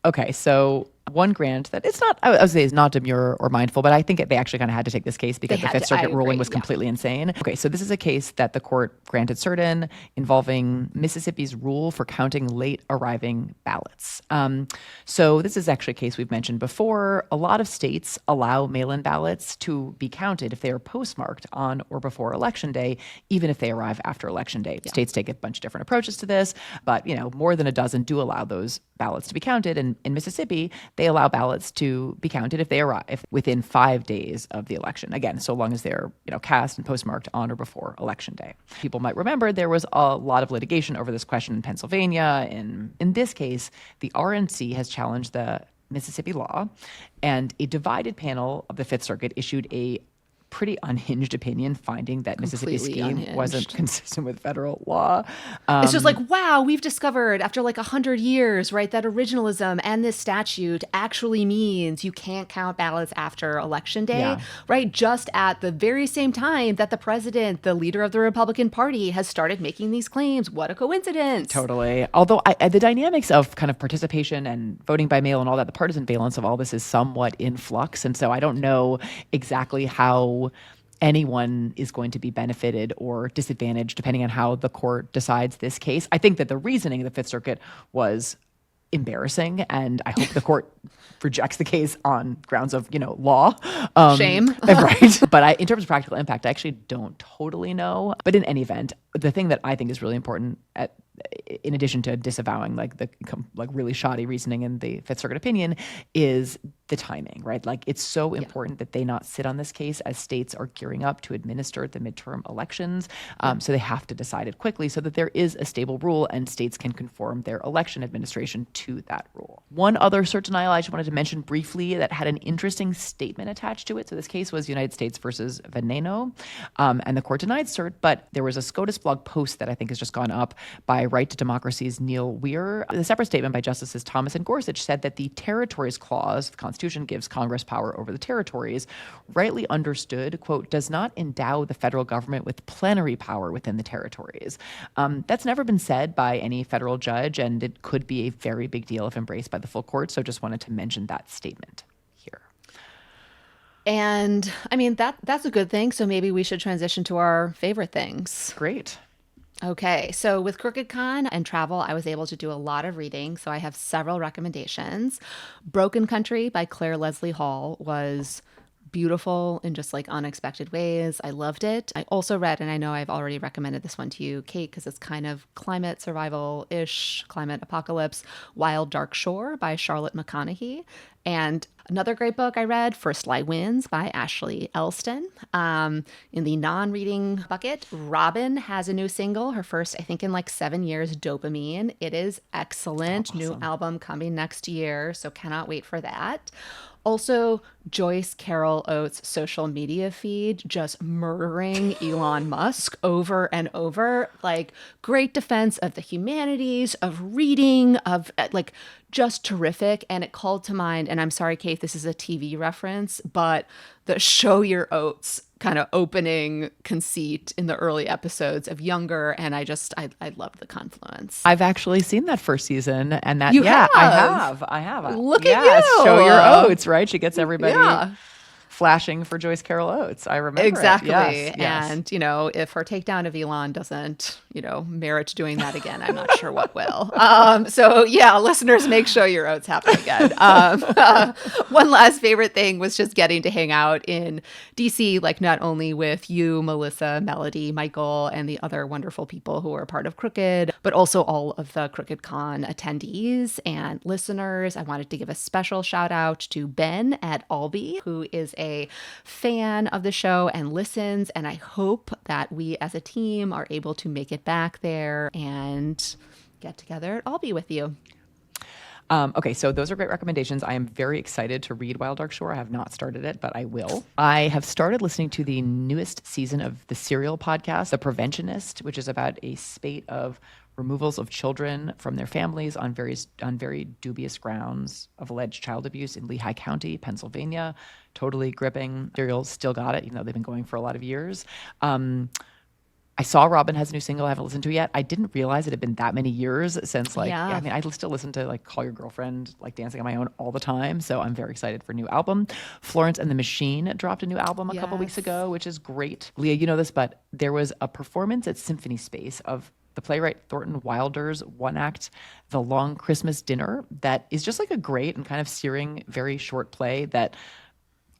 Okay, so one grant that it's not, I would say is not demure or mindful, but I think they actually kind of had to take this case because the Fifth Circuit ruling was completely insane. Okay, so this is a case that the court granted cert in involving Mississippi's rule for counting late arriving ballots. So this is actually a case we've mentioned before. A lot of states allow mail-in ballots to be counted if they are postmarked on or before Election Day, even if they arrive after Election Day. States take a bunch of different approaches to this, but more than a dozen do allow those ballots to be counted. And in Mississippi, they allow ballots to be counted if they arrive within 5 days of the election. Again, so long as they're cast and postmarked on or before Election Day. People might remember there was a lot of litigation over this question in Pennsylvania. In this case, the RNC has challenged the Mississippi law, and a divided panel of the Fifth Circuit issued a pretty unhinged opinion finding that Mississippi's scheme wasn't consistent with federal law. It's just like, wow, we've discovered after like 100 years, right, that originalism and this statute actually means you can't count ballots after Election Day, right? Just at the very same time that the president, the leader of the Republican Party, has started making these claims. What a coincidence. Totally. Although the dynamics of kind of participation and voting by mail and all that, the partisan valence of all this is somewhat in flux. And so I don't know exactly how anyone is going to be benefited or disadvantaged depending on how the court decides this case. I think that the reasoning of the Fifth Circuit was embarrassing, and I hope the court rejects the case on grounds of, law. Shame. Right. But in terms of practical impact, I actually don't totally know. But in any event, the thing that I think is really important in addition to disavowing the really shoddy reasoning in the Fifth Circuit opinion is the timing, right? Like it's so important that they not sit on this case as states are gearing up to administer the midterm elections. So they have to decide it quickly so that there is a stable rule and states can conform their election administration to that rule. One other cert denial I just wanted to mention briefly that had an interesting statement attached to it. So this case was United States versus Veneno, and the court denied cert, but there was a SCOTUS blog post that I think has just gone up by Right to Democracy's Neil Weir. The separate statement by Justices Thomas and Gorsuch said that the Territories Clause of the Constitution gives Congress power over the territories, rightly understood, quote, does not endow the federal government with plenary power within the territories. That's never been said by any federal judge, and it could be a very big deal if embraced by the full court. So just wanted to mention that statement here. And I mean, that's a good thing. So maybe we should transition to our favorite things. Great. Okay, so with Crooked Con and travel, I was able to do a lot of reading, so I have several recommendations. Broken Country by Claire Leslie Hall was beautiful in just like unexpected ways. I loved it. I also read, and I know I've already recommended this one to you, Kate, because it's kind of climate survival-ish, climate apocalypse, Wild Dark Shore by Charlotte McConaughey. And another great book I read, First Lie Wins by Ashley Elston. In the non-reading bucket, Robin has a new single, her first, I think, in like 7 years, Dopamine. It is excellent. Awesome. New album coming next year, so cannot wait for that. Also, Joyce Carol Oates' social media feed just murdering Elon Musk over and over. Like, great defense of the humanities, of reading, of like just terrific. And it called to mind, and I'm sorry, Kate, this is a TV reference, but the Show Your Oats kind of opening conceit in the early episodes of Younger, and I love the confluence. I've actually seen that first season, and that I have. I have. Look at you. Show Your Oats, right? She gets everybody. Yeah. flashing for Joyce Carol Oates. I remember exactly. Yes, yes. And, if her takedown of Elon doesn't, merit doing that again, I'm not sure what will. So yeah, listeners, make sure your oats happen again. One last favorite thing was just getting to hang out in DC, like not only with you, Melissa, Melody, Michael, and the other wonderful people who are part of Crooked, but also all of the Crooked Con attendees and listeners. I wanted to give a special shout out to Ben at Albee, who is a fan of the show and listens. And I hope that we as a team are able to make it back there and get together at Albee with you. Okay, so those are great recommendations. I am very excited to read Wild Dark Shore. I have not started it, but I will. I have started listening to the newest season of the Serial podcast, The Preventionist, which is about a spate of removals of children from their families on very dubious grounds of alleged child abuse in Lehigh County, Pennsylvania. Totally gripping. Serial still got it, even though they've been going for a lot of years. I saw Robin has a new single I haven't listened to yet. I didn't realize it had been that many years since I still listen to Call Your Girlfriend, Dancing on My Own all the time. So I'm very excited for a new album. Florence and the Machine dropped a new album a couple weeks ago, which is great. Leah, you know this, but there was a performance at Symphony Space of the playwright Thornton Wilder's one-act The Long Christmas Dinner that is just a great and kind of searing, very short play that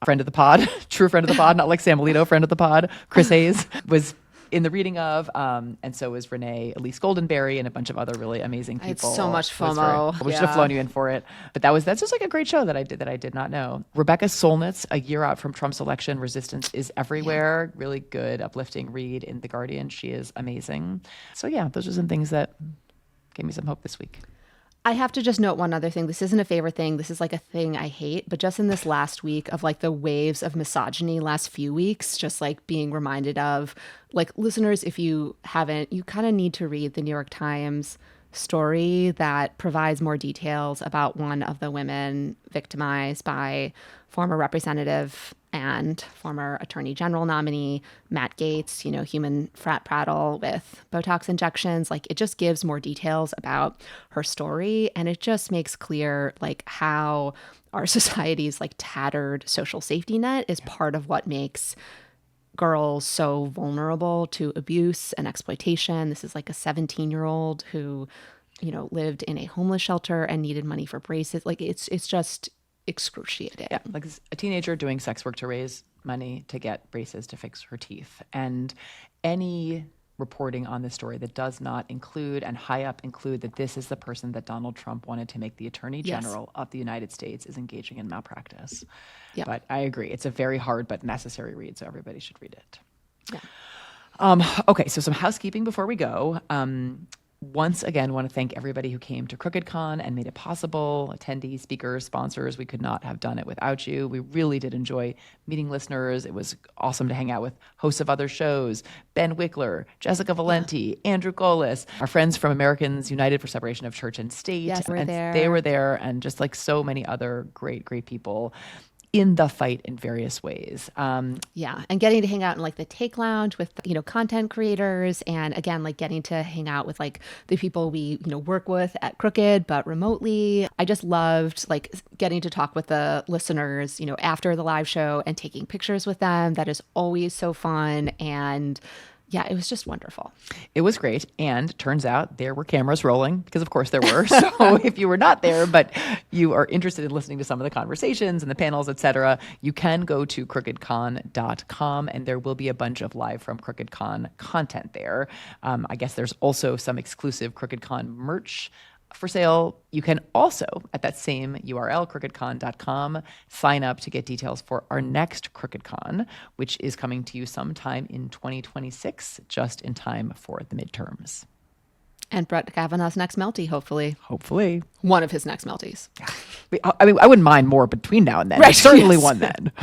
friend of the pod, true friend of the pod, not like Sam Alito, friend of the pod, Chris Hayes, was in the reading of, and so is Renee Elise Goldenberry and a bunch of other really amazing people. I had so much FOMO. We should have flown you in for it. But that's just a great show that I did not know. Rebecca Solnitz, a year out from Trump's election, Resistance is Everywhere. Really good, uplifting read in The Guardian. She is amazing. So yeah, those are some things that gave me some hope this week. I have to just note one other thing. This isn't a favorite thing. This is a thing I hate. But just in this last week of the waves of misogyny last few weeks, just being reminded of listeners, if you haven't, you kind of need to read the New York Times story that provides more details about one of the women victimized by former representative and former attorney general nominee Matt Gaetz, human frat prattle with Botox injections. It just gives more details about her story. And it just makes clear how our society's tattered social safety net is part of what makes girls so vulnerable to abuse and exploitation. This is a 17-year-old who, lived in a homeless shelter and needed money for braces. It's just excruciating. Yeah, a teenager doing sex work to raise money to get braces to fix her teeth. And any reporting on this story that does not include and high up include that this is the person that Donald Trump wanted to make the Attorney General of the United States is engaging in malpractice. Yeah. But I agree. It's a very hard but necessary read, so everybody should read it. Yeah. Okay, so some housekeeping before we go. Once again, want to thank everybody who came to Crooked Con and made it possible. Attendees, speakers, sponsors, we could not have done it without you. We really did enjoy meeting listeners. It was awesome to hang out with hosts of other shows, Ben Wickler, Jessica Valenti, Andrew Golis, our friends from Americans United for Separation of Church and State. Yes, they were there, and just so many other great people in the fight in various ways. And getting to hang out in the Take Lounge with, content creators, and again, getting to hang out with the people we, work with at Crooked, but remotely. I just loved getting to talk with the listeners, after the live show and taking pictures with them. That is always so fun. And yeah, it was just wonderful. It was great. And turns out there were cameras rolling, because of course there were. So if you were not there, but you are interested in listening to some of the conversations and the panels, et cetera, you can go to crookedcon.com, and there will be a bunch of live from Crooked Con content there. I guess there's also some exclusive Crooked Con merch for sale. You can also, at that same URL, crookedcon.com, sign up to get details for our next Crooked Con, which is coming to you sometime in 2026, just in time for the midterms. And Brett Kavanaugh's next melty, hopefully. Hopefully. One of his next melties. I mean, I wouldn't mind more between now and then. Right. Certainly one then.